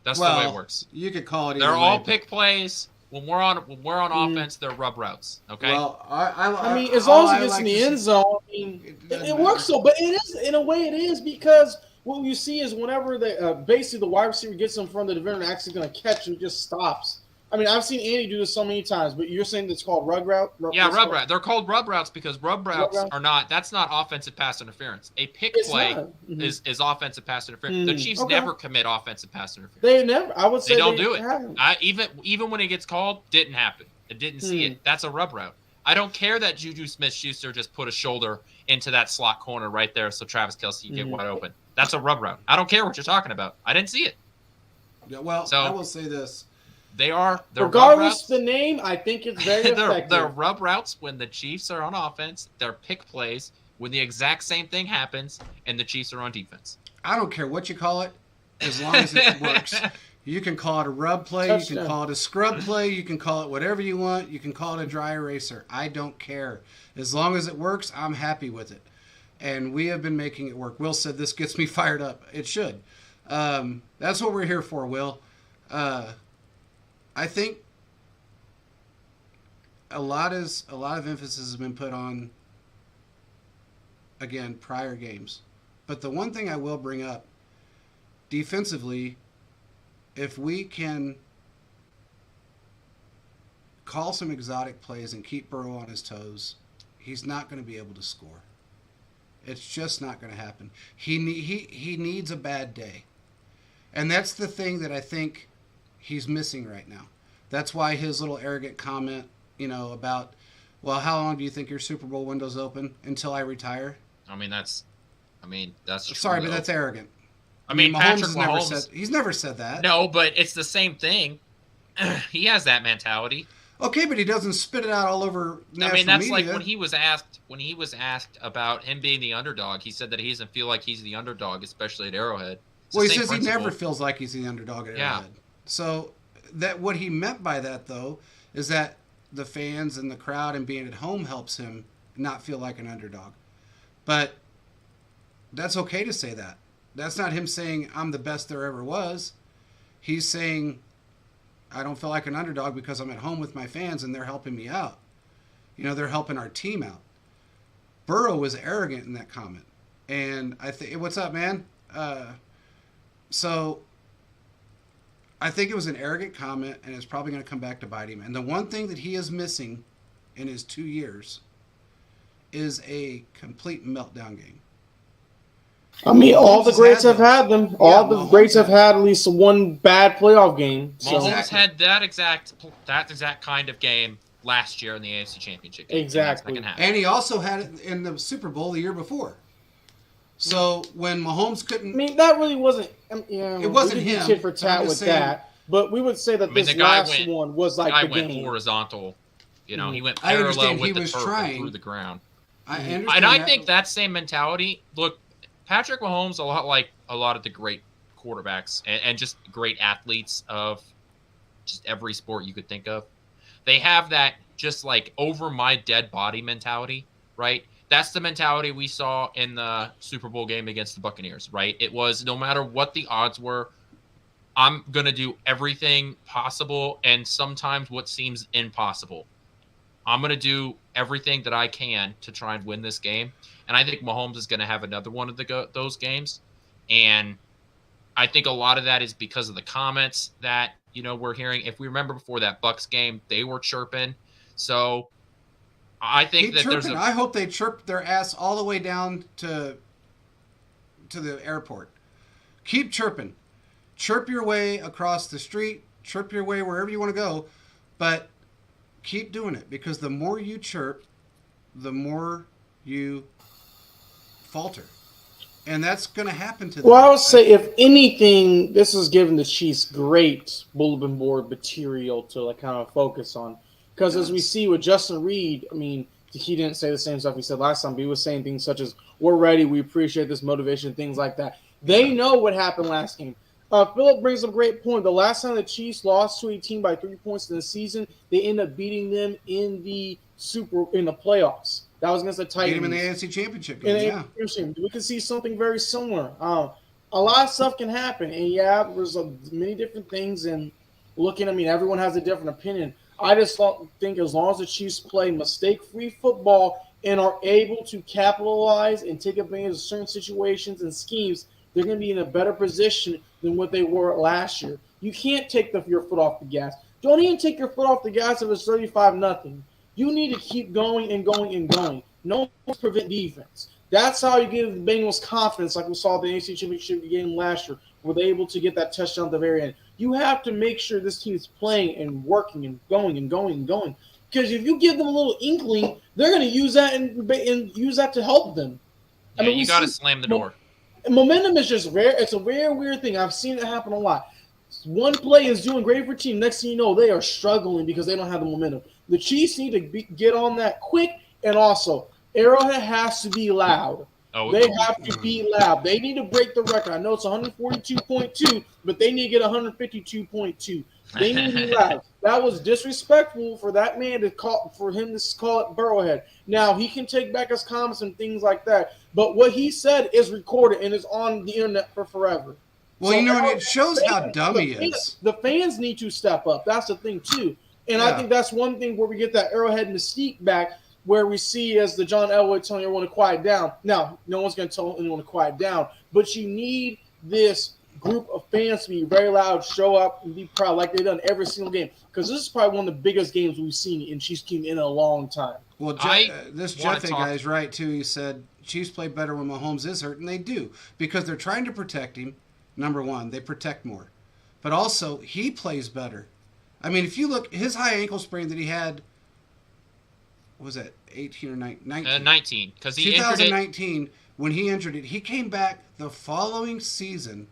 Speaker 3: That's the way it works.
Speaker 2: You could call it.
Speaker 3: They're all pick plays. When we're on offense, they're rub routes, okay?
Speaker 2: Well,
Speaker 4: I mean, as long as it gets in the end zone, I mean, it works so. But it is, in a way, it is because what you see is whenever basically the wide receiver gets in front of the defender and actually going to catch and just stops. I mean, I've seen Andy do this so many times, but you're saying it's called rub route?
Speaker 3: Yeah, rub route. They're called rub routes because rub routes are not – that's not offensive pass interference. A pick play is offensive pass interference. The Chiefs never commit offensive pass interference.
Speaker 4: They never – I would say
Speaker 3: they don't do it. Even when it gets called, didn't happen. It didn't see it. That's a rub route. I don't care that Juju Smith-Schuster just put a shoulder into that slot corner right there so Travis Kelce can get wide open. That's a rub route. I don't care what you're talking about. I didn't see it.
Speaker 2: Yeah, well, I will say this.
Speaker 3: They're
Speaker 4: regardless of the name, I think it's very effective.
Speaker 3: They're rub routes when the Chiefs are on offense. They're pick plays when the exact same thing happens and the Chiefs are on defense.
Speaker 2: I don't care what you call it, as long as it works. You can call it a rub play. Touchdown. You can call it a scrub play. You can call it whatever you want. You can call it a dry eraser. I don't care. As long as it works, I'm happy with it. And we have been making it work. Will said this gets me fired up. It should. That's what we're here for, Will. I think a lot of emphasis has been put on, again, prior games. But the one thing I will bring up, defensively, if we can call some exotic plays and keep Burrow on his toes, he's not going to be able to score. It's just not going to happen. He needs a bad day. And that's the thing that I think he's missing right now. That's why his little arrogant comment, about, well, how long do you think your Super Bowl window's open? Until I retire?
Speaker 3: That's
Speaker 2: sorry, but that's arrogant.
Speaker 3: Patrick Mahomes
Speaker 2: he's never said that.
Speaker 3: No, but it's the same thing. He has that mentality.
Speaker 2: Okay, but he doesn't spit it out all over national
Speaker 3: that's
Speaker 2: media.
Speaker 3: like when he was asked about him being the underdog, he said that he doesn't feel like he's the underdog, especially at Arrowhead.
Speaker 2: Well, he
Speaker 3: the same
Speaker 2: says he
Speaker 3: principle.
Speaker 2: never feels like he's the underdog at
Speaker 3: Yeah.
Speaker 2: Arrowhead. So that what he meant by that, though, is that the fans and the crowd and being at home helps him not feel like an underdog. But that's okay to say that. That's not him saying I'm the best there ever was. He's saying I don't feel like an underdog because I'm at home with my fans and they're helping me out. You know, they're helping our team out. Burrow was arrogant in that comment. And I think, what's up, man? So I think it was an arrogant comment, and it's probably going to come back to bite him. And the one thing that he is missing in his 2 years is a complete meltdown game.
Speaker 4: I mean, all the greats have
Speaker 2: those.
Speaker 4: had them. All the
Speaker 2: Mahomes
Speaker 4: greats have
Speaker 2: had
Speaker 4: had at least one bad playoff game. So.
Speaker 3: Mahomes had that exact kind of game last year in the AFC Championship game.
Speaker 4: Exactly.
Speaker 3: In that second half.
Speaker 2: And he also had it in the Super Bowl the year before. So when Mahomes couldn't...
Speaker 4: I mean, that really wasn't...
Speaker 2: It wasn't him.
Speaker 4: Tit for tat
Speaker 2: I'm
Speaker 4: with
Speaker 2: just saying-
Speaker 4: that. But we would say that this
Speaker 3: the guy
Speaker 4: last one was
Speaker 3: The
Speaker 4: like
Speaker 3: guy
Speaker 4: the
Speaker 3: went
Speaker 4: game.
Speaker 3: horizontal. You know, he went
Speaker 2: I
Speaker 3: parallel
Speaker 2: understand
Speaker 3: with
Speaker 2: he
Speaker 3: the
Speaker 2: was
Speaker 3: turf
Speaker 2: trying.
Speaker 3: and through the ground.
Speaker 2: I understand
Speaker 3: And I
Speaker 2: that,
Speaker 3: think
Speaker 2: but-
Speaker 3: that same mentality. Look, Patrick Mahomes, a lot like a lot of the great quarterbacks and just great athletes of just every sport you could think of. They have that just like over my dead body mentality, right? That's the mentality we saw in the Super Bowl game against the Buccaneers, right? It was no matter what the odds were, I'm going to do everything possible and sometimes what seems impossible. I'm going to do everything that I can to try and win this game. And I think Mahomes is going to have another one of those games. And I think a lot of that is because of the comments that, you know, we're hearing. If we remember before that Bucks game, they were chirping. So I think that there's
Speaker 2: I hope they chirp their ass all the way down to the airport. Keep chirping. Chirp your way across the street. Chirp your way wherever you want to go. But keep doing it, because the more you chirp, the more you falter. And that's going to happen to them.
Speaker 4: Well, I would say, if anything, this has given the Chiefs great bulletin board material to like kind of focus on. Because as we see with Justin Reed, I mean, he didn't say the same stuff he said last time, but he was saying things such as, we're ready, we appreciate this motivation, things like that. They know what happened last game. Philip brings up a great point. The last time the Chiefs lost to a team by 3 points in the season, they end up beating them in the playoffs. That was against the Titans.
Speaker 2: Beat him in the AFC Championship game,
Speaker 4: We can see something very similar. A lot of stuff can happen, and there's many different things. And everyone has a different opinion. I just think as long as the Chiefs play mistake-free football and are able to capitalize and take advantage of certain situations and schemes, they're going to be in a better position than what they were last year. You can't take your foot off the gas. Don't even take your foot off the gas if it's 35-0. You need to keep going and going and going. No one's prevent defense. That's how you give the Bengals confidence, like we saw the AFC Championship game last year, where they're able to get that touchdown at the very end. You have to make sure this team is playing and working and going and going and going. Because if you give them a little inkling, they're going to use that and use that to help them.
Speaker 3: Yeah, you got to slam the door.
Speaker 4: Momentum is just rare. It's a very weird thing. I've seen it happen a lot. One play is doing great for a team. Next thing you know, they are struggling because they don't have the momentum. The Chiefs need to get on that quick, and also Arrowhead has to be loud. They have to be loud. They need to break the record. I know it's 142.2, but they need to get 152.2. They need to be loud. That was disrespectful for that man to call it Burrowhead. Now he can take back his comments and things like that, but what he said is recorded and is on the internet for forever.
Speaker 2: Well, so, it shows how dumb he is.
Speaker 4: The fans need to step up. That's the thing too, and I think that's one thing where we get that Arrowhead mystique back, where we see as the John Elway telling everyone to quiet down. Now, no one's going to tell anyone to quiet down, but you need this group of fans to be very loud, show up, and be proud like they've done every single game. Because this is probably one of the biggest games we've seen in Chiefs team in a long time.
Speaker 2: Well, this Jeffy guy is right, too. He said Chiefs play better when Mahomes is hurt, and they do. Because they're trying to protect him. Number one, they protect more. But also, he plays better. I mean, if you look, his high ankle sprain that he had, what was that, 18 or 19?
Speaker 3: 19. Because he
Speaker 2: 2019, when he injured it, he came back the following season,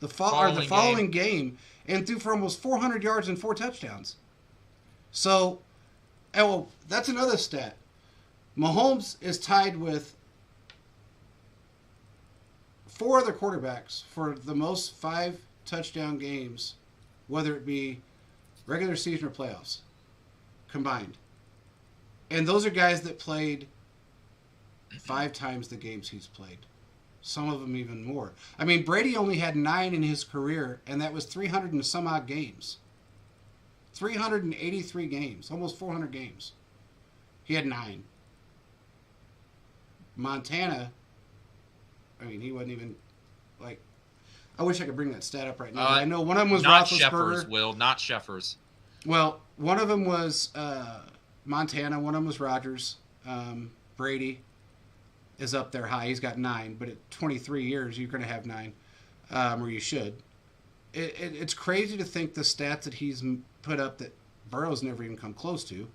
Speaker 2: the following game, and threw for almost 400 yards and 4 touchdowns. So, that's another stat. Mahomes is tied with 4 other quarterbacks for the most 5 touchdown games, whether it be regular season or playoffs, combined. And those are guys that played 5 times the games he's played. Some of them even more. I mean, Brady only had 9 in his career, and that was 300 and some odd games. 383 games, almost 400 games. He had 9. Montana, I mean, he wasn't even, like, I wish I could bring that stat up right now. I know one of them was
Speaker 3: not
Speaker 2: Roethlisberger.
Speaker 3: Sheffers, Will, not Sheffers.
Speaker 2: Well, one of them was Montana, one of them was Rodgers. Brady is up there high. He's got 9, but at 23 years, you're going to have 9, or you should. It's crazy to think the stats that he's put up that Burrow's never even come close to.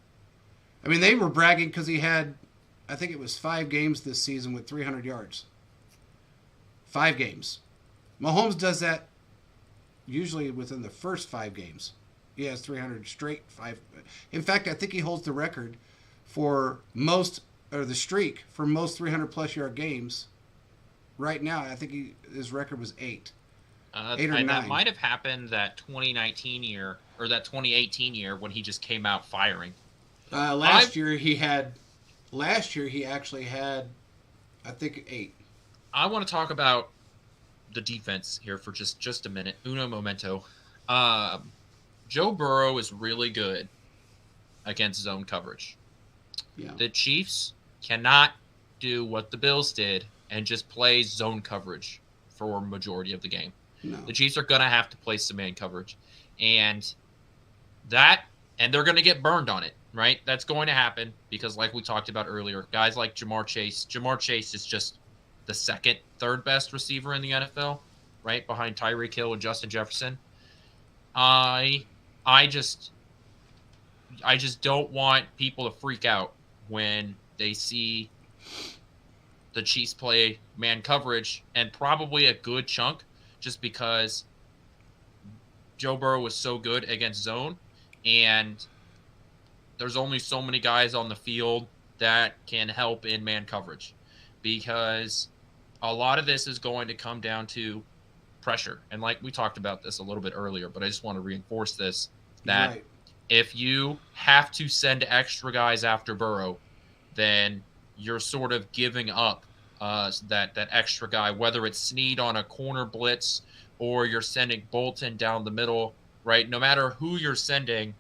Speaker 2: I mean, they were bragging because he had, I think it was 5 games this season with 300 yards. 5 games. Mahomes does that usually within the first 5 games. He has 300 straight 5. In fact, I think he holds the record for most, or the streak for most 300-plus yard games. Right now, I think his record was 8. 8 or 9.
Speaker 3: That might have happened that 2019 year, or that 2018 year when he just came out firing.
Speaker 2: Last year he actually had, I think, 8.
Speaker 3: I want to talk about the defense here for just a minute. Uno momento. Joe Burrow is really good against zone coverage.
Speaker 2: Yeah.
Speaker 3: The Chiefs cannot do what the Bills did and just play zone coverage for a majority of the game.
Speaker 2: No.
Speaker 3: The Chiefs are going to have to play some man coverage. And they're going to get burned on it, right? That's going to happen because, like we talked about earlier, guys like Jamar Chase is just the second, third best receiver in the NFL, right? Behind Tyreek Hill and Justin Jefferson. I just don't want people to freak out when they see the Chiefs play man coverage, and probably a good chunk just because Joe Burrow was so good against zone, and there's only so many guys on the field that can help in man coverage, because a lot of this is going to come down to pressure. And like we talked about this a little bit earlier, but I just want to reinforce this, that
Speaker 2: Right.
Speaker 3: if you have to send extra guys after Burrow, then you're sort of giving up that extra guy, whether it's Snead on a corner blitz or you're sending Bolton down the middle, right? No matter who you're sending,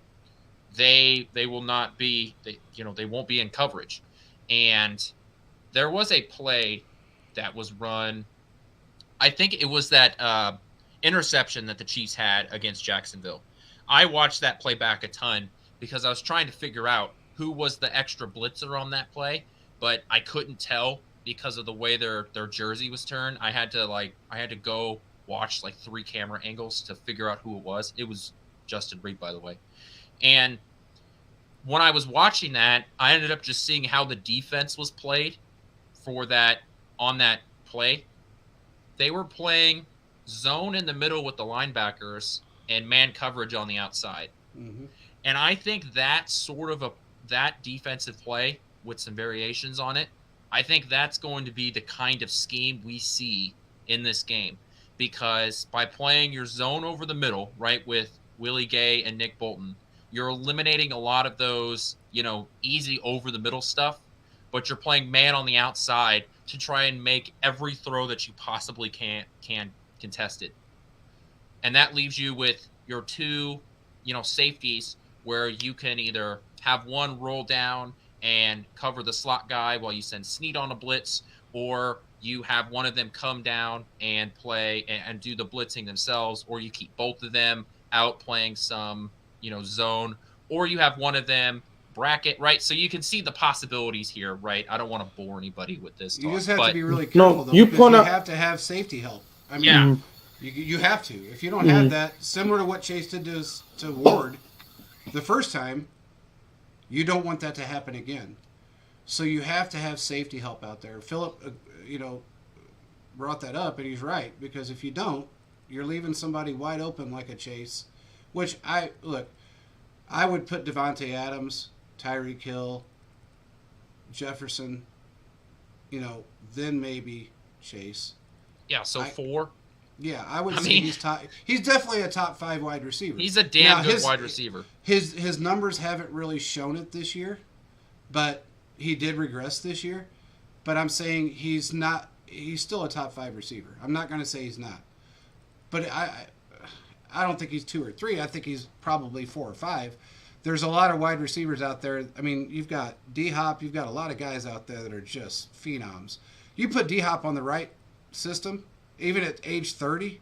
Speaker 3: they will not be, they won't be in coverage. And there was a play that was run, I think it was that interception that the Chiefs had against Jacksonville. I watched that play back a ton because I was trying to figure out who was the extra blitzer on that play, but I couldn't tell because of the way their jersey was turned. I had to go watch like 3 camera angles to figure out who it was. It was Justin Reed, by the way. And when I was watching that, I ended up just seeing how the defense was played for that, on that play. They were playing zone in the middle with the linebackers and man coverage on the outside.
Speaker 2: Mm-hmm.
Speaker 3: And I think that that defensive play with some variations on it, I think that's going to be the kind of scheme we see in this game, because by playing your zone over the middle, right, with Willie Gay and Nick Bolton, you're eliminating a lot of those, easy over the middle stuff, but you're playing man on the outside to try and make every throw that you possibly can contest it. And that leaves you with your 2, safeties, where you can either have one roll down and cover the slot guy while you send Snead on a blitz, or you have one of them come down and play and do the blitzing themselves, or you keep both of them out playing some, zone, or you have one of them bracket, right? So you can see the possibilities here, right? I don't want to bore anybody with this talk,
Speaker 2: You just have
Speaker 3: but
Speaker 2: to be really careful, though,
Speaker 4: you
Speaker 2: because
Speaker 4: point
Speaker 2: you
Speaker 4: out-
Speaker 2: have to have safety help. I mean,
Speaker 3: Yeah.
Speaker 2: you have to. If you don't have that, similar to what Chase did to Ward the first time, you don't want that to happen again. So you have to have safety help out there. Philip, brought that up, and he's right, because if you don't, you're leaving somebody wide open like a Chase, which I would put Devontae Adams, Tyreek Hill, Jefferson, then maybe Chase.
Speaker 3: Yeah, so
Speaker 2: I-
Speaker 3: 4.
Speaker 2: Yeah, I would
Speaker 3: I
Speaker 2: say
Speaker 3: mean-
Speaker 2: he's top. He's definitely a top 5 wide receiver.
Speaker 3: He's a damn
Speaker 2: Now,
Speaker 3: good wide receiver.
Speaker 2: His numbers haven't really shown it this year, but he did regress this year. But I'm saying he's not. He's still a top 5 receiver. I'm not going to say he's not, but I don't think he's 2 or 3. I think he's probably 4 or 5. There's a lot of wide receivers out there. I mean, you've got D Hop. You've got a lot of guys out there that are just phenoms. You put D Hop on the right system, even at age 30,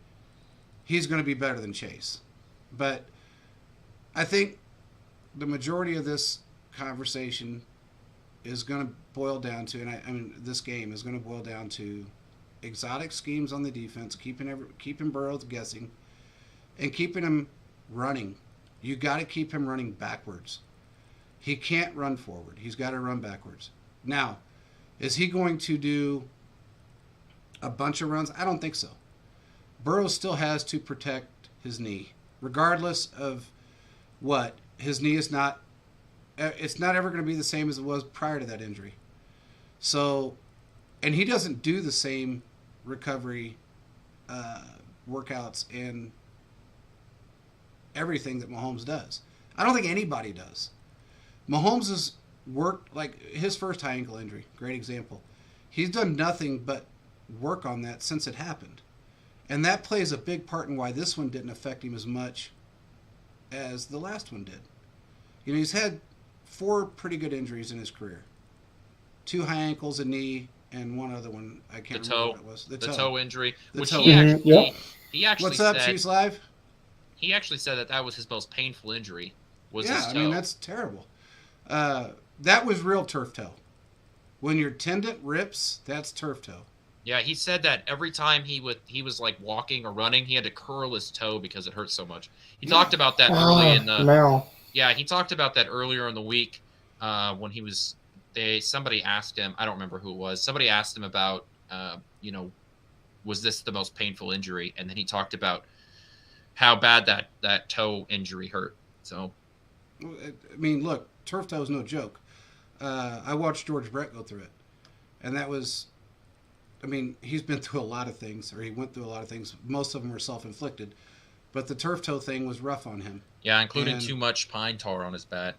Speaker 2: he's going to be better than Chase. But I think the majority of this conversation is going to boil down to, and I mean, this game is going to boil down to exotic schemes on the defense, keeping Burrow guessing, and keeping him running. You got to keep him running backwards. He can't run forward. He's got to run backwards. Now, is he going to do a bunch of runs? I don't think so. Burrow still has to protect his knee, regardless of what. His knee is not. It's not ever going to be the same as it was prior to that injury. So, and he doesn't do the same recovery workouts and everything that Mahomes does. I don't think anybody does. Mahomes has worked, like his first high ankle injury, great example. He's done nothing but work on that since it happened. And that plays a big part in why this one didn't affect him as much as the last one did. You know, he's had 4 pretty good injuries in his career. 2 high ankles, a knee, and one other one. I can't remember what it was.
Speaker 3: The toe injury.
Speaker 2: The
Speaker 3: which
Speaker 2: toe.
Speaker 3: he actually,
Speaker 4: Yep.
Speaker 3: he actually
Speaker 2: What's up,
Speaker 3: said,
Speaker 2: Chiefs Live?
Speaker 3: He actually said that was his most painful injury. Was his toe.
Speaker 2: I mean, that's terrible. That was real turf toe. When your tendon rips, that's turf toe.
Speaker 3: Yeah, he said that every time he was like walking or running, he had to curl his toe because it hurt so much. He talked about that early in the.
Speaker 4: Now.
Speaker 3: Yeah, he talked about that earlier in the week when he was. Somebody asked him. I don't remember who it was. Somebody asked him about, was this the most painful injury? And then he talked about how bad that toe injury hurt. So,
Speaker 2: I mean, look, turf toe is no joke. I watched George Brett go through it, and that was. I mean, he's been through a lot of things, or he went through a lot of things. Most of them were self-inflicted, but the turf toe thing was rough on him.
Speaker 3: Yeah, including too much pine tar on his bat.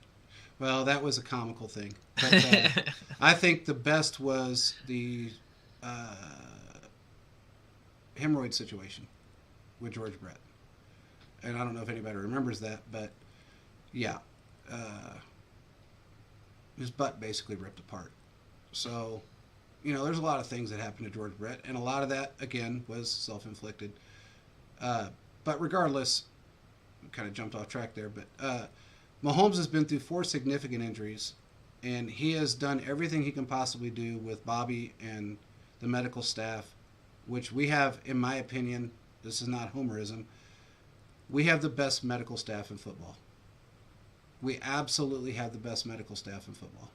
Speaker 2: Well, that was a comical thing. But, I think the best was the hemorrhoid situation with George Brett. And I don't know if anybody remembers that, but yeah. His butt basically ripped apart. So, you know, there's a lot of things that happened to George Brett, and a lot of that, again, was self-inflicted. But regardless, kind of jumped off track there, but Mahomes has been through 4 significant injuries, and he has done everything he can possibly do with Bobby and the medical staff, which we have, in my opinion, this is not homerism, we have the best medical staff in football. We absolutely have the best medical staff in football.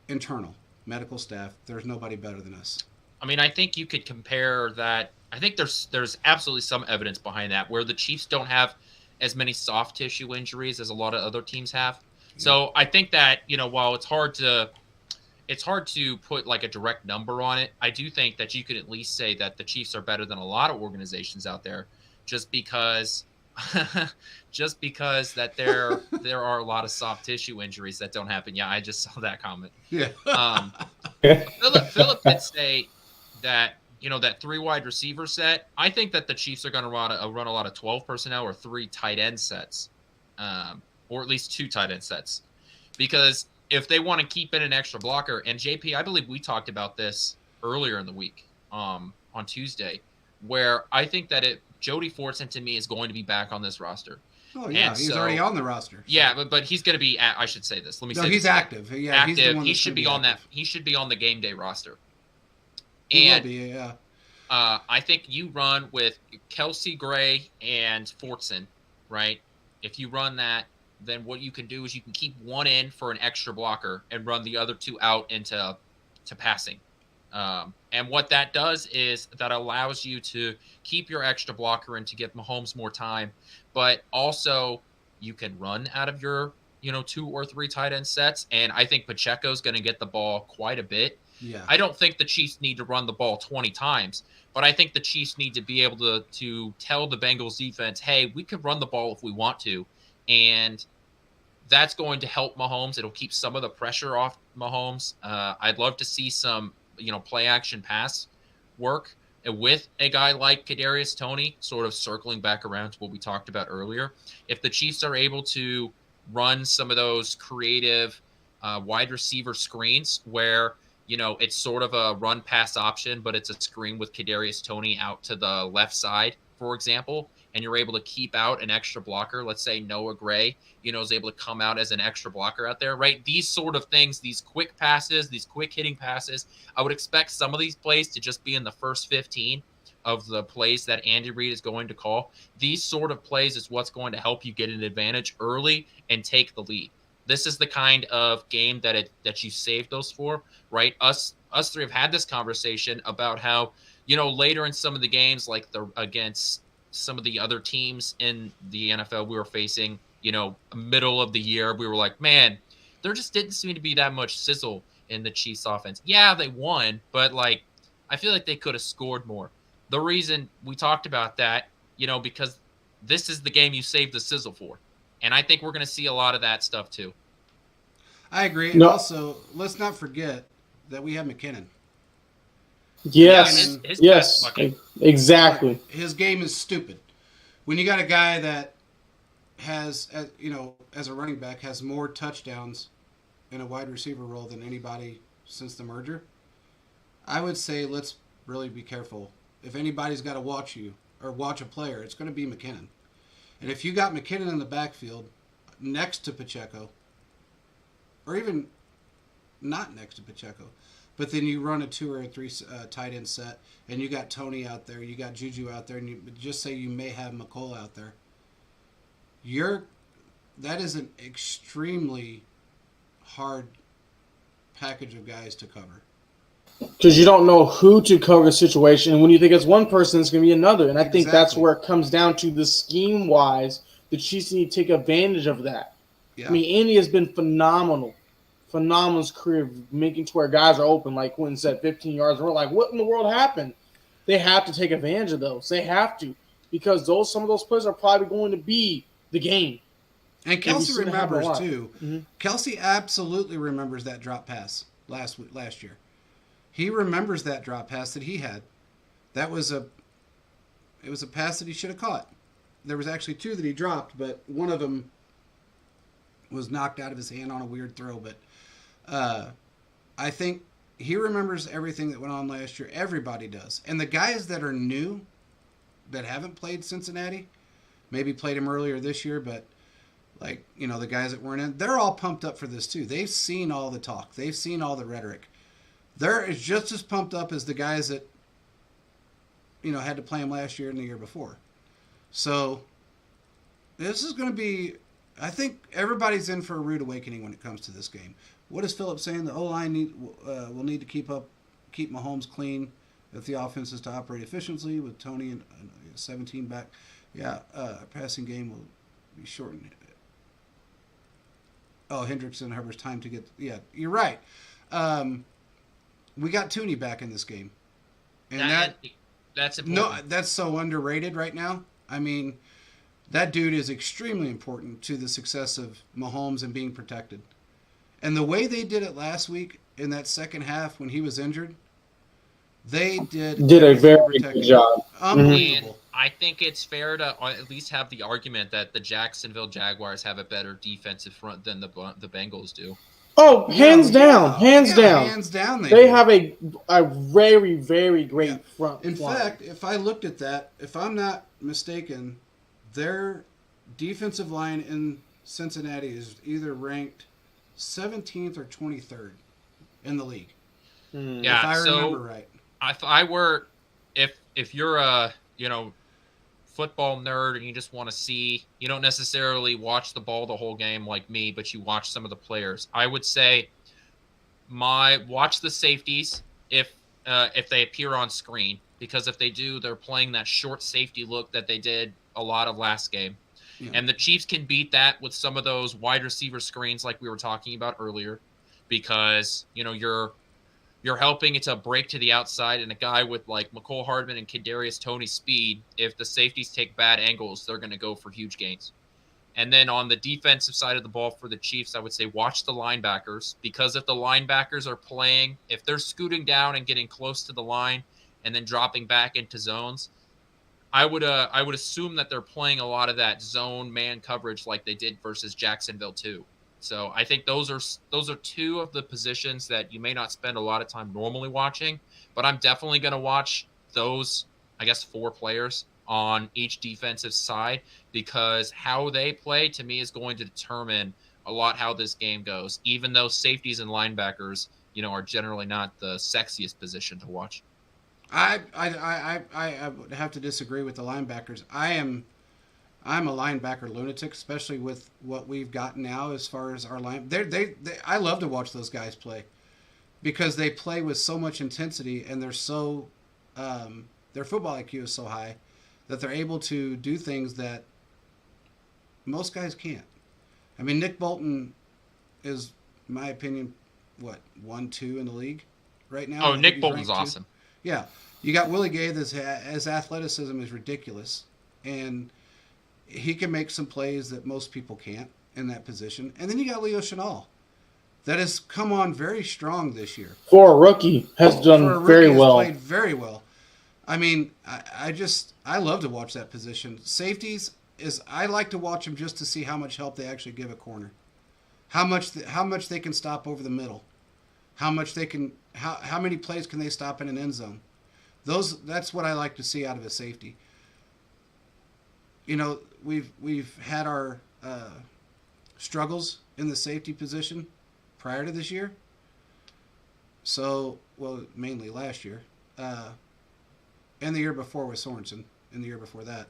Speaker 2: Internal medical staff, there's nobody better than us.
Speaker 3: I mean, I think you could compare that. I think there's absolutely some evidence behind that where the Chiefs don't have as many soft tissue injuries as a lot of other teams have. So I think that, you know, while it's hard to put like a direct number on it, I do think that you could at least say that the Chiefs are better than a lot of organizations out there just because that there are a lot of soft tissue injuries that don't happen. Yeah, I just saw that comment.
Speaker 2: Yeah.
Speaker 3: Philip did say that, you know, that 3 wide receiver set. I think that the Chiefs are going to run a lot of 12 personnel or 3 tight end sets, or at least 2 tight end sets, because if they want to keep in an extra blocker, and JP, I believe we talked about this earlier in the week, on Tuesday, where I think that Jody Fortson to me is going to be back on this roster.
Speaker 2: Oh yeah, he's already on the roster. So.
Speaker 3: Yeah, but he's going to be. I should say this. Let me say.
Speaker 2: He's
Speaker 3: this.
Speaker 2: active. Yeah,
Speaker 3: active.
Speaker 2: He's the one
Speaker 3: he should be on that. He should be on the game day roster.
Speaker 2: He will be, yeah.
Speaker 3: I think you run with Kelsey Gray and Fortson, right? If you run that, then what you can do is you can keep one in for an extra blocker and run the other 2 out into passing. And what that does is that allows you to keep your extra blocker and to give Mahomes more time, but also you can run out of your, 2 or 3 tight end sets. And I think Pacheco's going to get the ball quite a bit.
Speaker 2: Yeah.
Speaker 3: I don't think the Chiefs need to run the ball 20 times, but I think the Chiefs need to be able to tell the Bengals defense, hey, we could run the ball if we want to. And that's going to help Mahomes. It'll keep some of the pressure off Mahomes. I'd love to see some, play action pass work with a guy like Kadarius Toney, sort of circling back around to what we talked about earlier. If the Chiefs are able to run some of those creative wide receiver screens where, it's sort of a run pass option, but it's a screen with Kadarius Toney out to the left side, for example, and you're able to keep out an extra blocker, let's say Noah Gray, is able to come out as an extra blocker out there, right? These sort of things, these quick passes, these quick hitting passes, I would expect some of these plays to just be in the first 15 of the plays that Andy Reid is going to call. These sort of plays is what's going to help you get an advantage early and take the lead. This is the kind of game that you save those for, right? Us three have had this conversation about how, later in some of the games, like against some of the other teams in the NFL we were facing, middle of the year, we were like, man, there just didn't seem to be that much sizzle in the Chiefs offense. Yeah, they won, but I feel like they could have scored more. The reason we talked about that, because this is the game you save the sizzle for. And I think we're going to see a lot of that stuff too.
Speaker 2: I agree. And also, let's not forget that we have McKinnon.
Speaker 4: Yes. Yes. Exactly.
Speaker 2: His game is stupid. When you got a guy that has, as a running back, has more touchdowns in a wide receiver role than anybody since the merger, I would say let's really be careful. If anybody's got to watch you or watch a player, it's going to be McKinnon. And if you got McKinnon in the backfield next to Pacheco, or even not next to Pacheco, but then you run a 2 or a 3 tight end set, and you got Toney out there, you got Juju out there, and you just say you may have McColl out there, that is an extremely hard package of guys to cover.
Speaker 4: Because you don't know who to cover the situation. And when you think it's one person, it's going to be another. And I think that's where it comes down to the scheme-wise. The Chiefs need to take advantage of that. Yeah. I mean, Andy has been phenomenal in his career of making to where guys are open, like Quentin said, 15 yards. And we're like, what in the world happened? They have to take advantage of those. They have to. Because some of those plays are probably going to be the game.
Speaker 2: And Kelsey remembers, too. Mm-hmm. Kelsey absolutely remembers that drop pass last year. He remembers that drop pass that he had. It was a pass that he should have caught. There was actually 2 that he dropped, but one of them was knocked out of his hand on a weird throw. But I think he remembers everything that went on last year. Everybody does. And the guys that are new, that haven't played Cincinnati, maybe played him earlier this year, but the guys that weren't in, they're all pumped up for this too. They've seen all the talk. They've seen all the rhetoric. They're just as pumped up as the guys that, had to play him last year and the year before. So this is going to be, I think everybody's in for a rude awakening when it comes to this game. What is Philip saying? The O-line will need to keep Mahomes clean if the offense is to operate efficiently with Toney and 17 back. Yeah, passing game will be shortened. Oh, Hendricks and Herbert's time to get. Yeah, you're right. We got Toney back in this game, and
Speaker 3: that's important.
Speaker 2: No, that's so underrated right now. I mean, that dude is extremely important to the success of Mahomes and being protected. And the way they did it last week in that second half when he was injured, they did
Speaker 4: a very good job.
Speaker 2: Unbelievable.
Speaker 3: I think it's fair to at least have the argument that the Jacksonville Jaguars have a better defensive front than the Bengals do.
Speaker 4: Oh, hands down.
Speaker 2: Hands down.
Speaker 4: They have a very, very great front.
Speaker 2: In fact, if I looked at that, if I'm not mistaken, their defensive line in Cincinnati is either ranked 17th or 23rd in the league.
Speaker 3: Yeah,
Speaker 2: if I remember right.
Speaker 3: If you're a football nerd and you just want to see, you don't necessarily watch the ball the whole game like me, but you watch some of the players, I would say watch the safeties if they appear on screen, because if they do, they're playing that short safety look that they did a lot of last game. Yeah. And the Chiefs can beat that with some of those wide receiver screens like we were talking about earlier, because you're you're helping it to break to the outside, and a guy with like McCole Hardman and Kadarius Toney's speed, if the safeties take bad angles, they're going to go for huge gains. And then on the defensive side of the ball for the Chiefs, I would say watch the linebackers, because if the linebackers are playing, if they're scooting down and getting close to the line and then dropping back into zones, I would assume that they're playing a lot of that zone man coverage like they did versus Jacksonville too. So I think those are two of the positions that you may not spend a lot of time normally watching, but I'm definitely going to watch those, I guess, 4 players on each defensive side, because how they play to me is going to determine a lot how this game goes, even though safeties and linebackers, are generally not the sexiest position to watch.
Speaker 2: I would have to disagree with the linebackers. I'm a linebacker lunatic, especially with what we've got now as far as our line. I love to watch those guys play, because they play with so much intensity, and they're so their football IQ is so high that they're able to do things that most guys can't. I mean, Nick Bolton is, in my opinion, 1-2 in the league right now.
Speaker 3: Oh, Nick Bolton's awesome.
Speaker 2: Yeah, you got Willie Gay. His athleticism is ridiculous, and he can make some plays that most people can't in that position. And then you got Leo Chenal, that has come on very strong this year.
Speaker 4: For a rookie, has done very well.
Speaker 2: Played very well. I mean, I love to watch that position. Safeties I like to watch them just to see how much help they actually give a corner, how much they can stop over the middle, how many plays can they stop in an end zone. That's what I like to see out of a safety. We've had our struggles in the safety position prior to this year. So, mainly last year, and the year before with Sorensen, and the year before that.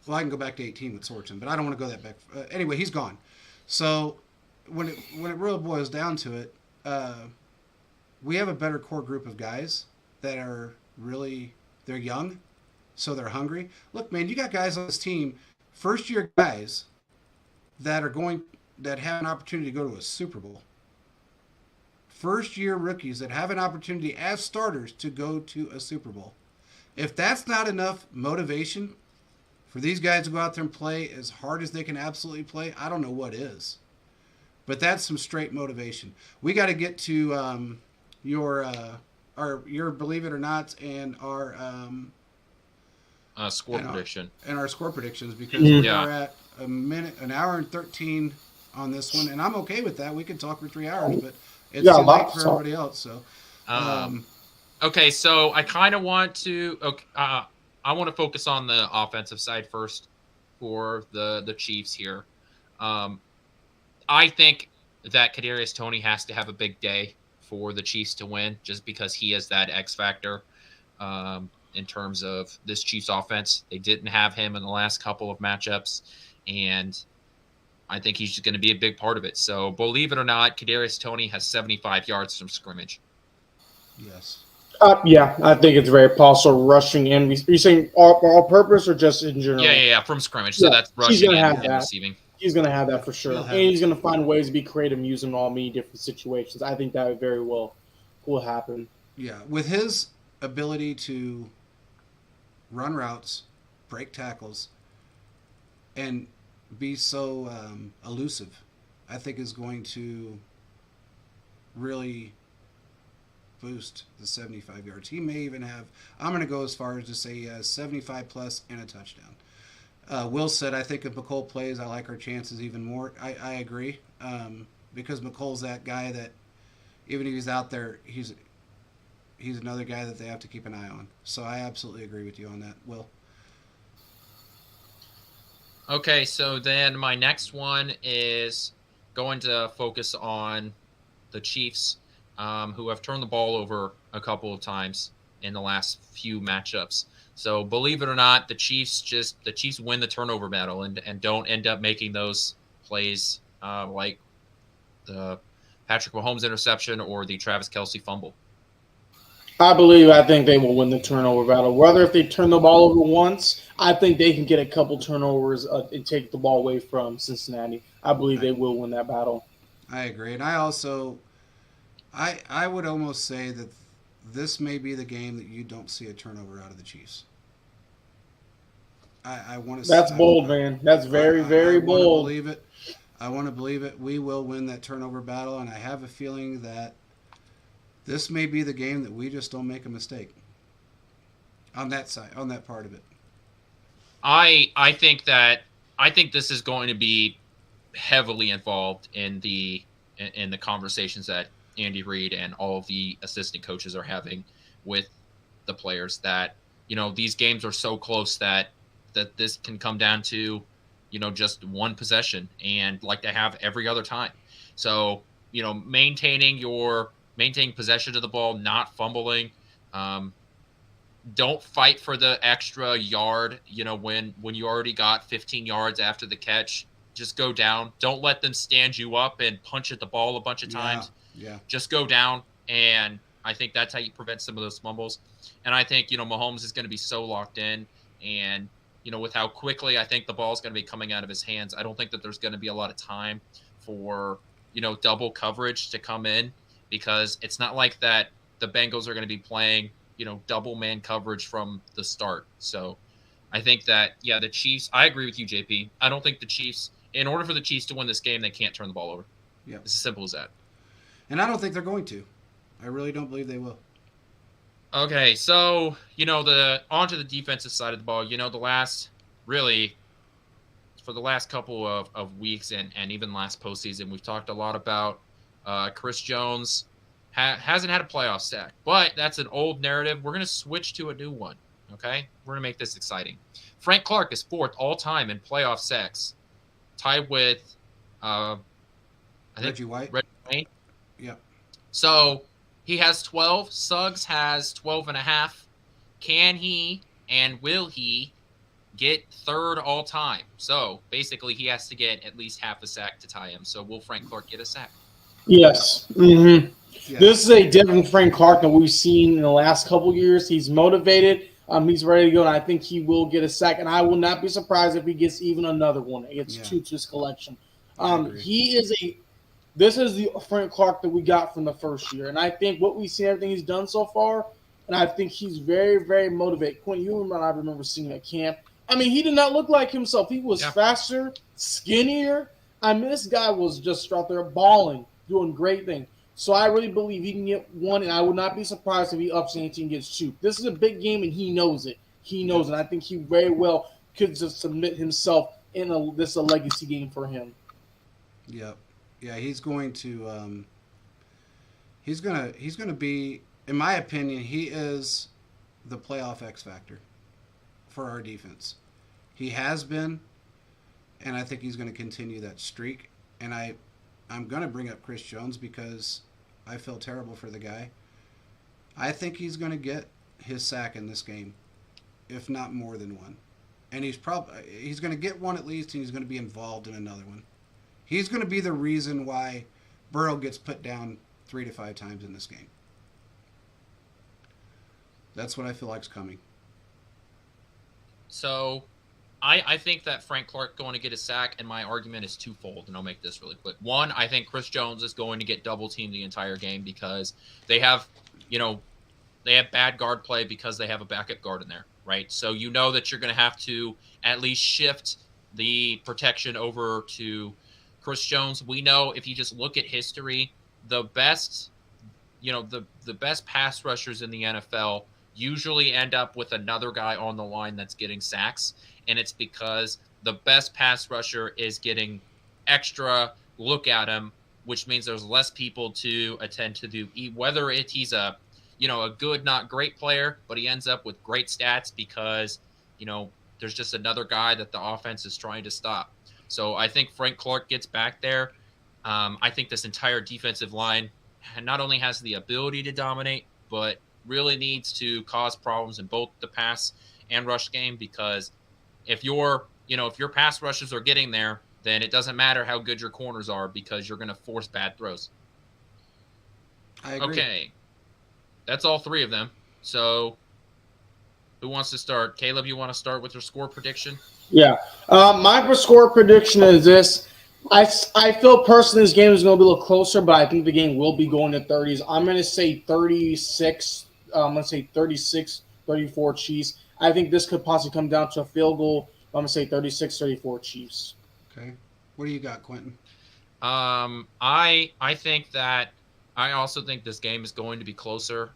Speaker 2: Well, I can go back to 18 with Sorensen, but I don't want to go that back. Anyway, he's gone. So when it really boils down to it, we have a better core group of guys that are they're young, so they're hungry. Look, man, you got guys on this team, first-year guys that have an opportunity to go to a Super Bowl. First-year rookies that have an opportunity as starters to go to a Super Bowl. If that's not enough motivation for these guys to go out there and play as hard as they can absolutely play, I don't know what is. But that's some straight motivation. We got to get to your Believe It or Not and our
Speaker 3: score prediction.
Speaker 2: And our score predictions, because we are at an hour and 13 on this one, and I'm okay with that. We can talk for 3 hours, but it's too late for everybody else. So,
Speaker 3: okay, so I kind of want to. I want to focus on the offensive side first for the Chiefs here. I think that Kadarius Toney has to have a big day for the Chiefs to win, just because he is that X factor in terms of this Chiefs offense. They didn't have him in the last couple of matchups, and I think he's just going to be a big part of it. So, believe it or not, Kadarius Toney has 75 yards from scrimmage.
Speaker 2: Yes.
Speaker 4: Yeah, I think it's very possible. Rushing in. Are you saying all purpose or just in general?
Speaker 3: Yeah, from scrimmage. So that's rushing and receiving.
Speaker 4: He's going to have that for sure. And he's going to find ways to be creative and use him in all many different situations. I think that very well will happen.
Speaker 2: Yeah, with his ability to run routes, break tackles, and be so elusive, I think is going to really boost the 75 yards. He may even have, I'm going to go as far as to say he has 75 plus and a touchdown. Will said, I think if McCole plays, I like our chances even more. I agree, because McCole's that guy that even if he's out there, he's another guy that they have to keep an eye on. So I absolutely agree with you on that, Will.
Speaker 3: Okay, so then my next one is going to focus on the Chiefs, who have turned the ball over a couple of times in the last few matchups. So believe it or not, the Chiefs win the turnover battle and don't end up making those plays like the Patrick Mahomes interception or the Travis Kelce fumble.
Speaker 4: I think they will win the turnover battle. Whether if they turn the ball over once, I think they can get a couple turnovers and take the ball away from Cincinnati. I believe they will win that battle.
Speaker 2: I agree. And I would almost say that this may be the game that you don't see a turnover out of the Chiefs. I want to.
Speaker 4: That's bold, man. That's very, very
Speaker 2: want to
Speaker 4: bold.
Speaker 2: believe it. I want to believe it. We will win that turnover battle, and I have a feeling that this may be the game that we just don't make a mistake on that side, on that part of it.
Speaker 3: I think this is going to be heavily involved in the conversations that Andy Reid and all of the assistant coaches are having with the players, that these games are so close that this can come down to just one possession, and like they have every other time. So maintaining possession of the ball, not fumbling. Don't fight for the extra yard, when you already got 15 yards after the catch. Just go down. Don't let them stand you up and punch at the ball a bunch of times.
Speaker 2: Yeah.
Speaker 3: Just go down, and I think that's how you prevent some of those fumbles. And I think, Mahomes is going to be so locked in, and, with how quickly I think the ball is going to be coming out of his hands, I don't think that there's going to be a lot of time for, double coverage to come in, because it's not like that the Bengals are going to be playing double man coverage from the start. So I think that, the Chiefs, I agree with you, JP. I don't think the Chiefs, in order for the Chiefs to win this game, they can't turn the ball over.
Speaker 2: Yeah.
Speaker 3: It's as simple as that.
Speaker 2: And I don't think they're going to. I really don't believe they will.
Speaker 3: Okay, so, onto the defensive side of the ball, for the last couple of weeks and even last postseason, we've talked a lot about Chris Jones. Hasn't had a playoff sack, but that's an old narrative. We're going to switch to a new one, okay? We're going to make this exciting. Frank Clark is 4th all-time in playoff sacks, tied with, I think,
Speaker 2: Reggie White.
Speaker 3: Reggie White.
Speaker 2: Yep.
Speaker 3: So he has 12. Suggs has 12 and a half. Can he and will he get 3rd all-time? So basically he has to get at least half a sack to tie him. So will Frank Clark get a sack?
Speaker 4: Yes. Mm-hmm.
Speaker 2: Yeah.
Speaker 4: This is a different Frank Clark that we've seen in the last couple of years. He's motivated. He's ready to go, and I think he will get a sack. And I will not be surprised if he gets even another one. It's 2 to his collection. This is the Frank Clark that we got from the first year. And I think what we've seen, everything he's done so far, and I think he's very, very motivated. Quinn, you remember, I remember seeing him at camp. I mean, he did not look like himself. He was faster, skinnier. I mean, this guy was just out there balling, doing great things. So I really believe he can get 1, and I would not be surprised if he ups ante and gets 2. This is a big game, and he knows it. He knows it. I think he very well could just submit himself in a legacy game for him.
Speaker 2: Yep. Yeah, he's going to he's gonna be, in my opinion, he is the playoff X factor for our defense. He has been, and I think he's going to continue that streak. And I'm going to bring up Chris Jones because I feel terrible for the guy. I think he's going to get his sack in this game, if not more than 1. And he's going to get 1 at least, and he's going to be involved in another one. He's going to be the reason why Burrow gets put down 3 to 5 times in this game. That's what I feel like's coming.
Speaker 3: So I think that Frank Clark going to get a sack, and my argument is twofold, and I'll make this really quick. One, I think Chris Jones is going to get double teamed the entire game because they have bad guard play because they have a backup guard in there, right? So that you're going to have to at least shift the protection over to Chris Jones. We know, if you just look at history, the best pass rushers in the NFL usually end up with another guy on the line that's getting sacks, and it's because the best pass rusher is getting extra look at him, which means there's less people to attend to whether he's a good, not great player, but he ends up with great stats because there's just another guy that the offense is trying to stop. So I think Frank Clark gets back there. I think this entire defensive line not only has the ability to dominate, but really needs to cause problems in both the pass and rush game, because if your pass rushes are getting there, then it doesn't matter how good your corners are because you're going to force bad throws.
Speaker 2: I agree.
Speaker 3: Okay. That's all 3 of them. So who wants to start? Caleb, you want to start with your score prediction?
Speaker 4: Yeah. My score prediction is this. I feel personally this game is going to be a little closer, but I think the game will be going to 30s. I'm going to say 36. I'm going to say 36, 34 Chiefs. I think this could possibly come down to a field goal. I'm going to say 36, 34 Chiefs.
Speaker 2: Okay. What do you got, Quentin?
Speaker 3: I think that I also think this game is going to be closer.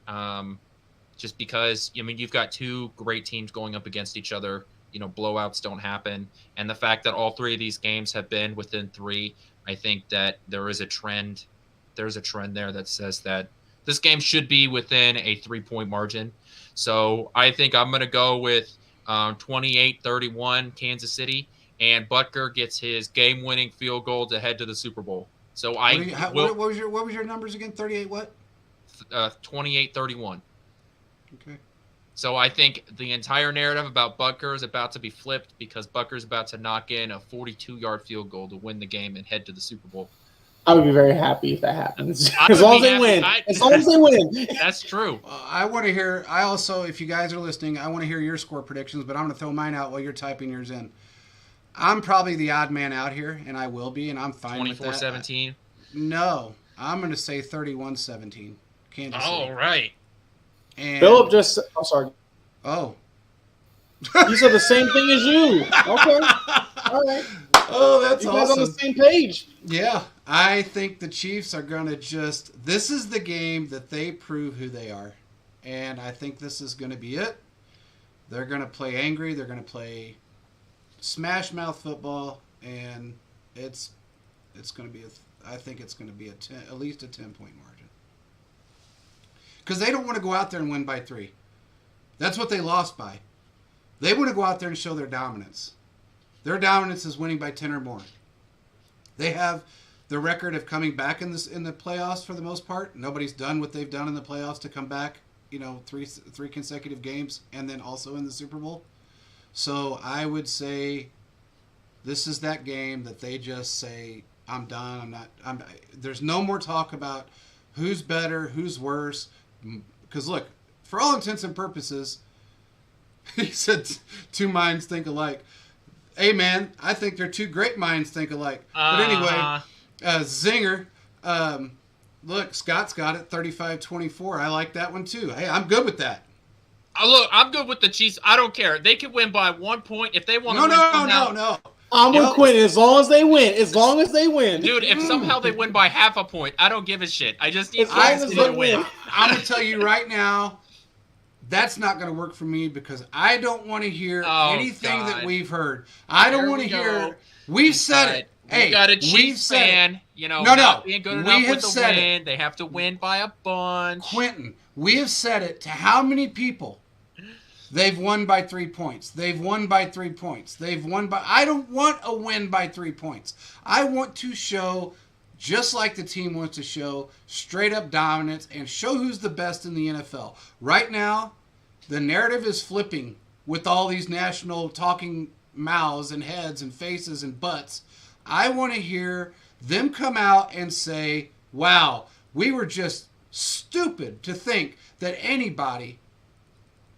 Speaker 3: Just because you've got two great teams going up against each other. Blowouts don't happen, and the fact that all three of these games have been within 3, I think that there is a trend. There's a trend there that says that this game should be within a 3-point margin. So I think I'm going to go with 28-31 Kansas City, and Butker gets his game-winning field goal to head to the Super Bowl. So
Speaker 2: what was your numbers again? 38 what?
Speaker 3: 28-31.
Speaker 2: Okay.
Speaker 3: So I think the entire narrative about Butker is about to be flipped because Butker's about to knock in a 42-yard field goal to win the game and head to the Super Bowl.
Speaker 4: I would be very happy if that happens. As long as they win. As long as they win.
Speaker 3: That's true.
Speaker 2: I want to hear. I also, if you guys are listening, I want to hear your score predictions, but I'm going to throw mine out while you're typing yours in. I'm probably the odd man out here, and I will be, and I'm fine with that.
Speaker 3: 24-17?
Speaker 2: No. I'm going to say 31-17. Kansas City.
Speaker 3: All right.
Speaker 2: And,
Speaker 4: Philip just – I'm sorry.
Speaker 2: Oh.
Speaker 4: He said the same thing as you. Okay. All right.
Speaker 2: Oh, that's
Speaker 4: you guys
Speaker 2: awesome.
Speaker 4: on the same page.
Speaker 2: Yeah. I think the Chiefs are going to just – this is the game that they prove who they are. And I think this is going to be it. They're going to play angry. They're going to play smash mouth football. And it's going to be I think it's going to be at least a 10-point margin. Because they don't want to go out there and win by 3. That's what they lost by. They want to go out there and show their dominance. Their dominance is winning by 10 or more. They have the record of coming back in the playoffs for the most part. Nobody's done what they've done in the playoffs to come back, three consecutive games, and then also in the Super Bowl. So I would say this is that game that they just say, I'm done. There's no more talk about who's better, who's worse. Because look, for all intents and purposes, he said two minds think alike. Hey, man, I think they're two great minds think alike. But anyway, Zinger, look, Scott's got it, 35-24. I like that one, too. Hey, I'm good with that.
Speaker 3: Look, I'm good with the Chiefs. I don't care. They can win by 1 point. If they want to
Speaker 2: No.
Speaker 4: I'm with Quentin as long as they win. As long as they win.
Speaker 3: Dude, if somehow they win by half a point, I don't give a shit. I just need
Speaker 4: to
Speaker 3: win.
Speaker 2: I'm going to tell you right now, that's not going to work for me because I don't want to hear anything that we've heard. I don't want to hear. We've said it.
Speaker 3: Hey, got a Chiefs fan. Not being good enough with the win. They have to win by a bunch.
Speaker 2: Quentin, we have said it to how many people? They've won by 3 points. They've won by 3 points. I don't want a win by 3 points. I want to show, just like the team wants to show, straight up dominance and show who's the best in the NFL. Right now, the narrative is flipping with all these national talking mouths and heads and faces and butts. I want to hear them come out and say, wow, we were just stupid to think that anybody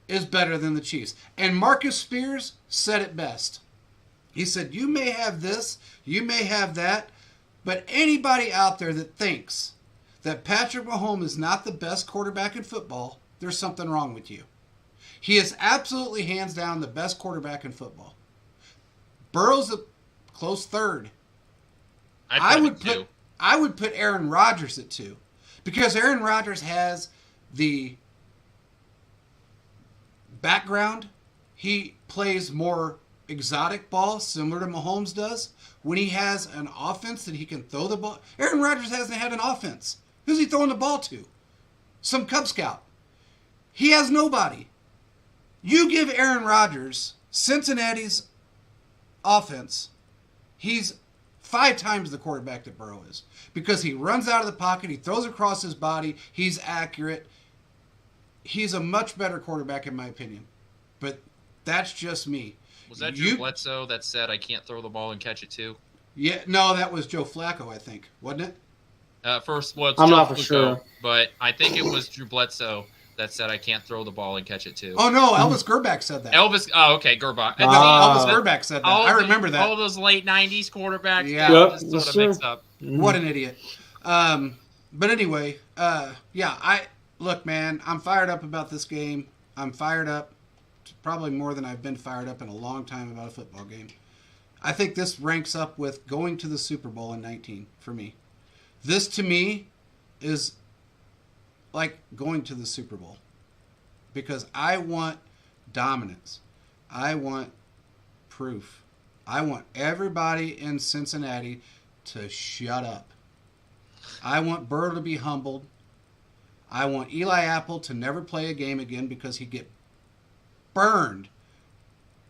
Speaker 2: is better than the Chiefs. And Marcus Spears said it best. He said, you may have this, you may have that, but anybody out there that thinks that Patrick Mahomes is not the best quarterback in football, there's something wrong with you. He is absolutely hands down the best quarterback in football. Burrow's a close third. I would put Aaron Rodgers at 2 because Aaron Rodgers has the background. He plays more exotic ball, similar to Mahomes does. When he has an offense that he can throw the ball. Aaron Rodgers hasn't had an offense. Who's he throwing the ball to? Some Cub Scout. He has nobody. You give Aaron Rodgers Cincinnati's offense, he's 5 times the quarterback that Burrow is. Because he runs out of the pocket, he throws across his body, he's accurate. He's a much better quarterback in my opinion. But that's just me.
Speaker 3: Was that Drew Bledsoe that said I can't throw the ball and catch it too?
Speaker 2: Yeah, no, that was Joe Flacco, I think. Wasn't it?
Speaker 3: First was
Speaker 4: I'm
Speaker 3: Joe
Speaker 4: not for
Speaker 3: Flacco,
Speaker 4: sure.
Speaker 3: But I think it was Drew Bledsoe that said I can't throw the ball and catch it too.
Speaker 2: Oh no, Elvis Grbac said that.
Speaker 3: Elvis. Oh, okay, Gerbach.
Speaker 2: Elvis Grbac said that. I remember that.
Speaker 3: All those late '90s quarterbacks.
Speaker 2: Yeah,
Speaker 4: Yep,
Speaker 3: just sort of mixed up.
Speaker 2: What an idiot. But anyway, look, man, I'm fired up about this game. I'm fired up, probably more than I've been fired up in a long time about a football game. I think this ranks up with going to the Super Bowl in 19 for me. This, to me, is like going to the Super Bowl because I want dominance. I want proof. I want everybody in Cincinnati to shut up. I want Burrow to be humbled. I want Eli Apple to never play a game again because he'd get burned.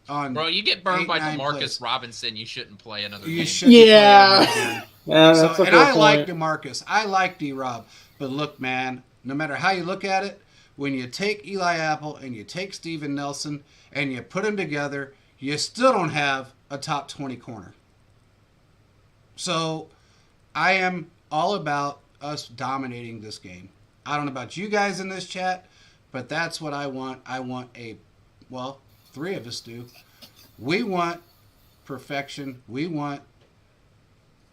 Speaker 3: Bro, you get burned by DeMarcus
Speaker 2: plays.
Speaker 3: Robinson, you shouldn't play another game.
Speaker 2: You shouldn't play ever again.
Speaker 4: Yeah, that's a
Speaker 2: And
Speaker 4: fair
Speaker 2: I
Speaker 4: point.
Speaker 2: like DeMarcus. I like D-Rob. But look, man, no matter how you look at it, when you take Eli Apple and you take Steven Nelson and you put them together, you still don't have a top 20 corner. So I am all about us dominating this game. I don't know about you guys in this chat, but that's what I want. I want three of us do. We want perfection. We want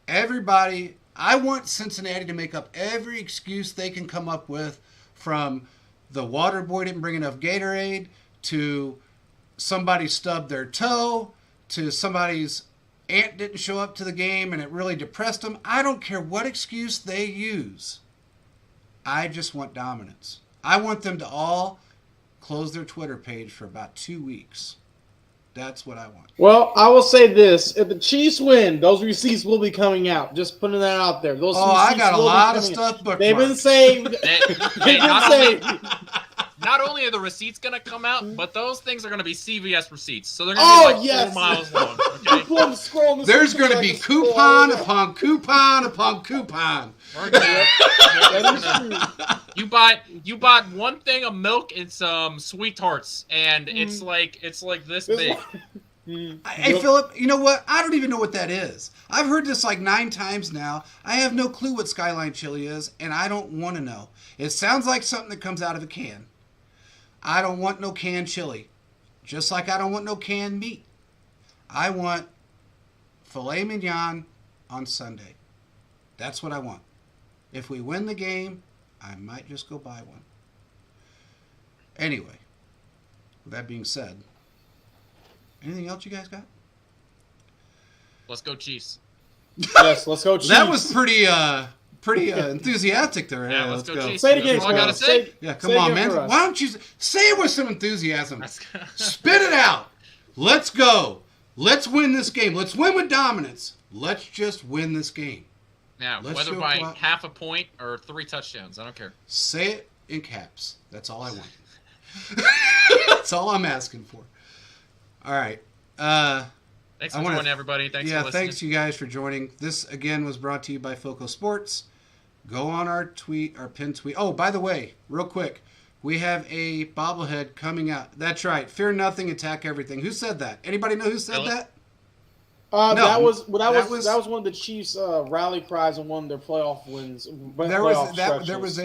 Speaker 2: everybody. I want Cincinnati to make up every excuse they can come up with, from the water boy didn't bring enough Gatorade to somebody stubbed their toe to somebody's aunt didn't show up to the game and it really depressed them. I don't care what excuse they use. I just want dominance. I want them to all close their Twitter page for about 2 weeks. That's what I want.
Speaker 4: Well, I will say this. If the Chiefs win, those receipts will be coming out. Just putting that out there. Those
Speaker 2: I got a
Speaker 4: will be
Speaker 2: lot of
Speaker 4: coming
Speaker 2: stuff
Speaker 4: out.
Speaker 2: bookmarked.
Speaker 4: They've been saved.
Speaker 3: Not only are the receipts going to come out, but those things are going to be CVS receipts. So they're going to be like 4 miles long. Okay?
Speaker 2: There's going to be coupon upon coupon upon coupon.
Speaker 3: You bought one thing of milk and some sweet tarts, and it's like this big.
Speaker 2: Hey, Philip, you know what? I don't even know what that is. I've heard this like 9 times now. I have no clue what Skyline chili is, and I don't want to know. It sounds like something that comes out of a can. I don't want no canned chili, just like I don't want no canned meat. I want filet mignon on Sunday. That's what I want. If we win the game, I might just go buy one. Anyway, with that being said, anything else you guys got?
Speaker 3: Let's go Chiefs.
Speaker 4: Yes, let's go Chiefs.
Speaker 2: That was pretty enthusiastic there.
Speaker 3: Yeah, let's go Chiefs.
Speaker 4: Say it again,
Speaker 3: That's all I gotta
Speaker 4: Squirrel.
Speaker 3: say.
Speaker 2: Yeah, come on, man. Why don't you say it with some enthusiasm? Spit it out. Let's go. Let's win this game. Let's win with dominance. Let's just win this game.
Speaker 3: Now,
Speaker 2: Let's
Speaker 3: whether
Speaker 2: show
Speaker 3: by
Speaker 2: what-
Speaker 3: half a point or 3 touchdowns, I don't care.
Speaker 2: Say it in caps. That's all I want. That's all I'm asking for. All right.
Speaker 3: Thanks
Speaker 2: I
Speaker 3: for
Speaker 2: wanna-
Speaker 3: joining, everybody. Thanks for listening.
Speaker 2: Thanks you guys for joining. This again was brought to you by Foco Sports. Go on our pinned tweet. Oh, by the way, real quick, we have a bobblehead coming out. That's right. Fear nothing, attack everything. Who said that? Anybody know who said
Speaker 3: Philip?
Speaker 2: that?
Speaker 4: That was one of the Chiefs' rally cries and one of their playoff wins.
Speaker 2: There was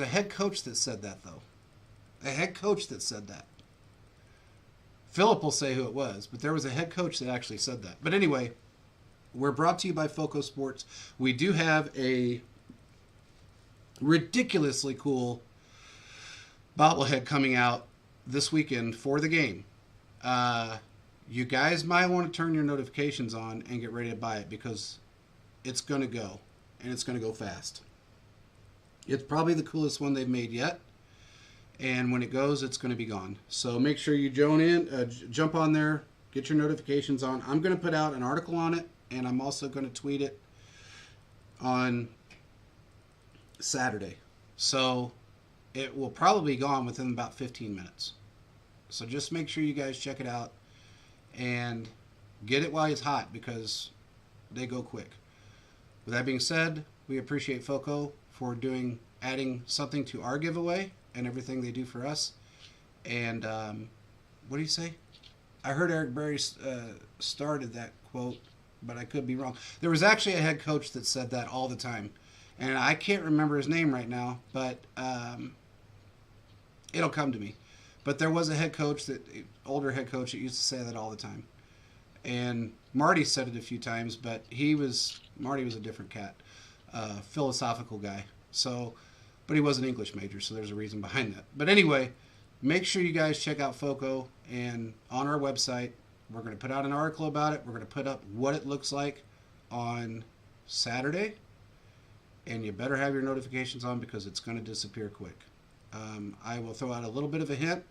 Speaker 2: a head coach that said that though. A head coach that said that. Philip will say who it was, but there was a head coach that actually said that. But anyway, we're brought to you by Foco Sports. We do have a ridiculously cool bobblehead coming out this weekend for the game. You guys might want to turn your notifications on and get ready to buy it because it's going to go, and it's going to go fast. It's probably the coolest one they've made yet, and when it goes, it's going to be gone. So make sure you jump on there, get your notifications on. I'm going to put out an article on it, and I'm also going to tweet it on Saturday. So it will probably be gone within about 15 minutes. So just make sure you guys check it out and get it while it's hot because they go quick. With that being said, we appreciate Foco for adding something to our giveaway and everything they do for us. And what do you say? I heard Eric Berry started that quote, but I could be wrong. There was actually a head coach that said that all the time. And I can't remember his name right now, but it'll come to me. But there was a older head coach that used to say that all the time. And Marty said it a few times, but Marty was a different cat, philosophical guy. So, but he was an English major, so there's a reason behind that. But anyway, make sure you guys check out FOCO, and on our website, we're going to put out an article about it. We're going to put up what it looks like on Saturday, and you better have your notifications on because it's going to disappear quick. I will throw out a little bit of a hint.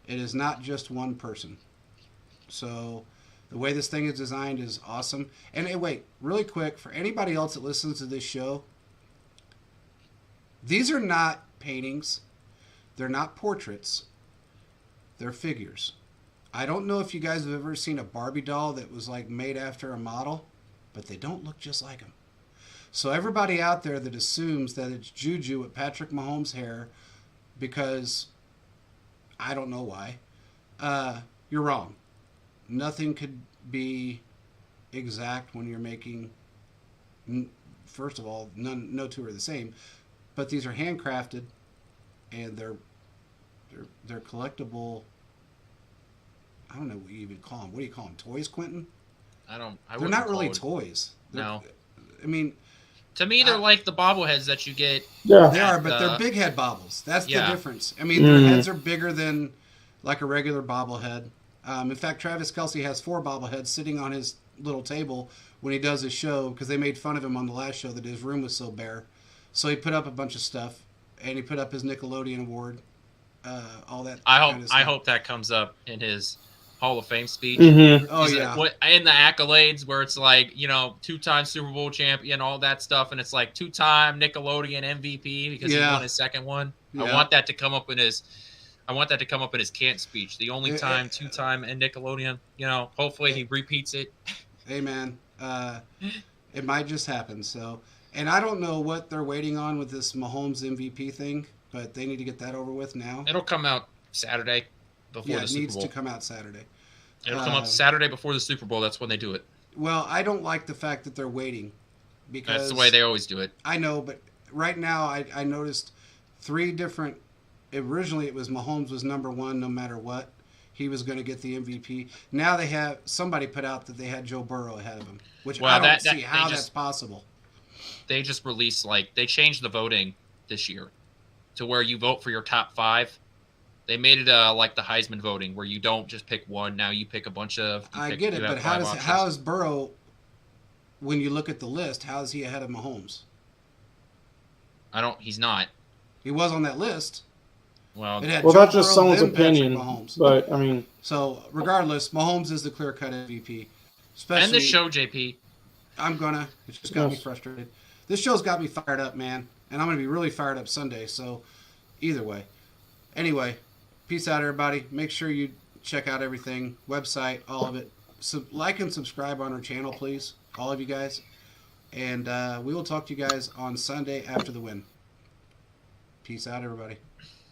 Speaker 2: It is not just one person. So the way this thing is designed is awesome. And hey, wait, really quick, for anybody else that listens to this show, these are not paintings. They're not portraits. They're figures. I don't know if you guys have ever seen a Barbie doll that was like made after a model, but they don't look just like them. So everybody out there that assumes that it's Juju with Patrick Mahomes' hair because I don't know why, you're wrong. Nothing could be exact when you're making, first of all, no two are the same, but these are handcrafted and they're collectible. I don't know what you even call them. What do you call them? Toys, Quentin?
Speaker 3: They're
Speaker 2: not really toys.
Speaker 3: No.
Speaker 2: I mean,
Speaker 3: to me, they're like the bobbleheads that you get.
Speaker 4: Yeah.
Speaker 2: they are, but they're big head bobbles. That's the
Speaker 3: Yeah.
Speaker 2: difference. I mean, their heads are bigger than like a regular bobblehead. In fact, Travis Kelce has 4 bobbleheads sitting on his little table when he does his show because they made fun of him on the last show that his room was so bare. So he put up a bunch of stuff, and he put up his Nickelodeon award, all that.
Speaker 3: I hope that comes up in his Hall of Fame speech.
Speaker 4: Mm-hmm.
Speaker 2: Oh
Speaker 3: Is it
Speaker 2: yeah.
Speaker 3: In the accolades where it's like, 2-time Super Bowl champion, all that stuff, and it's like 2-time Nickelodeon MVP because he
Speaker 2: Yeah.
Speaker 3: won his second one.
Speaker 2: Yeah.
Speaker 3: I want that to come up in his Can't speech. The only time, 2-time in Nickelodeon. Hopefully he repeats it.
Speaker 2: Hey man, it might just happen. So, and I don't know what they're waiting on with this Mahomes MVP thing, but they need to get that over with now.
Speaker 3: It'll come out Saturday before the
Speaker 2: It
Speaker 3: Super
Speaker 2: needs
Speaker 3: Bowl.
Speaker 2: to come out Saturday.
Speaker 3: It'll come up Saturday before the Super Bowl. That's when they do it.
Speaker 2: Well, I don't like the fact that they're waiting because
Speaker 3: That's the way they always do it.
Speaker 2: I know, but right now I noticed 3 different. Originally, it was Mahomes was number 1 no matter what. He was going to get the MVP. Now they have somebody put out that they had Joe Burrow ahead of him, which I don't see how that's possible.
Speaker 3: They just released they changed the voting this year to where you vote for your top 5. They made it like the Heisman voting where you don't just pick one. Now you pick a bunch of.
Speaker 2: I get it, but how is Burrow? When you look at the list, how is he ahead of Mahomes?
Speaker 3: He's not.
Speaker 2: He was on that list.
Speaker 3: Well,
Speaker 2: It had
Speaker 4: Well,
Speaker 2: Joe
Speaker 4: that's just
Speaker 2: Burrow,
Speaker 4: someone's
Speaker 2: then Patrick
Speaker 4: opinion.
Speaker 2: Mahomes.
Speaker 4: But I mean,
Speaker 2: So regardless, Mahomes is the clear-cut MVP. Especially,
Speaker 3: end the show, JP.
Speaker 2: It's just got me
Speaker 4: Yes.
Speaker 2: frustrated. This show's got me fired up, man. And I'm going to be really fired up Sunday. So either way. Anyway, peace out, everybody. Make sure you check out everything. Website, all of it. Like and subscribe on our channel, please. All of you guys. And we will talk to you guys on Sunday after the win. Peace out, everybody.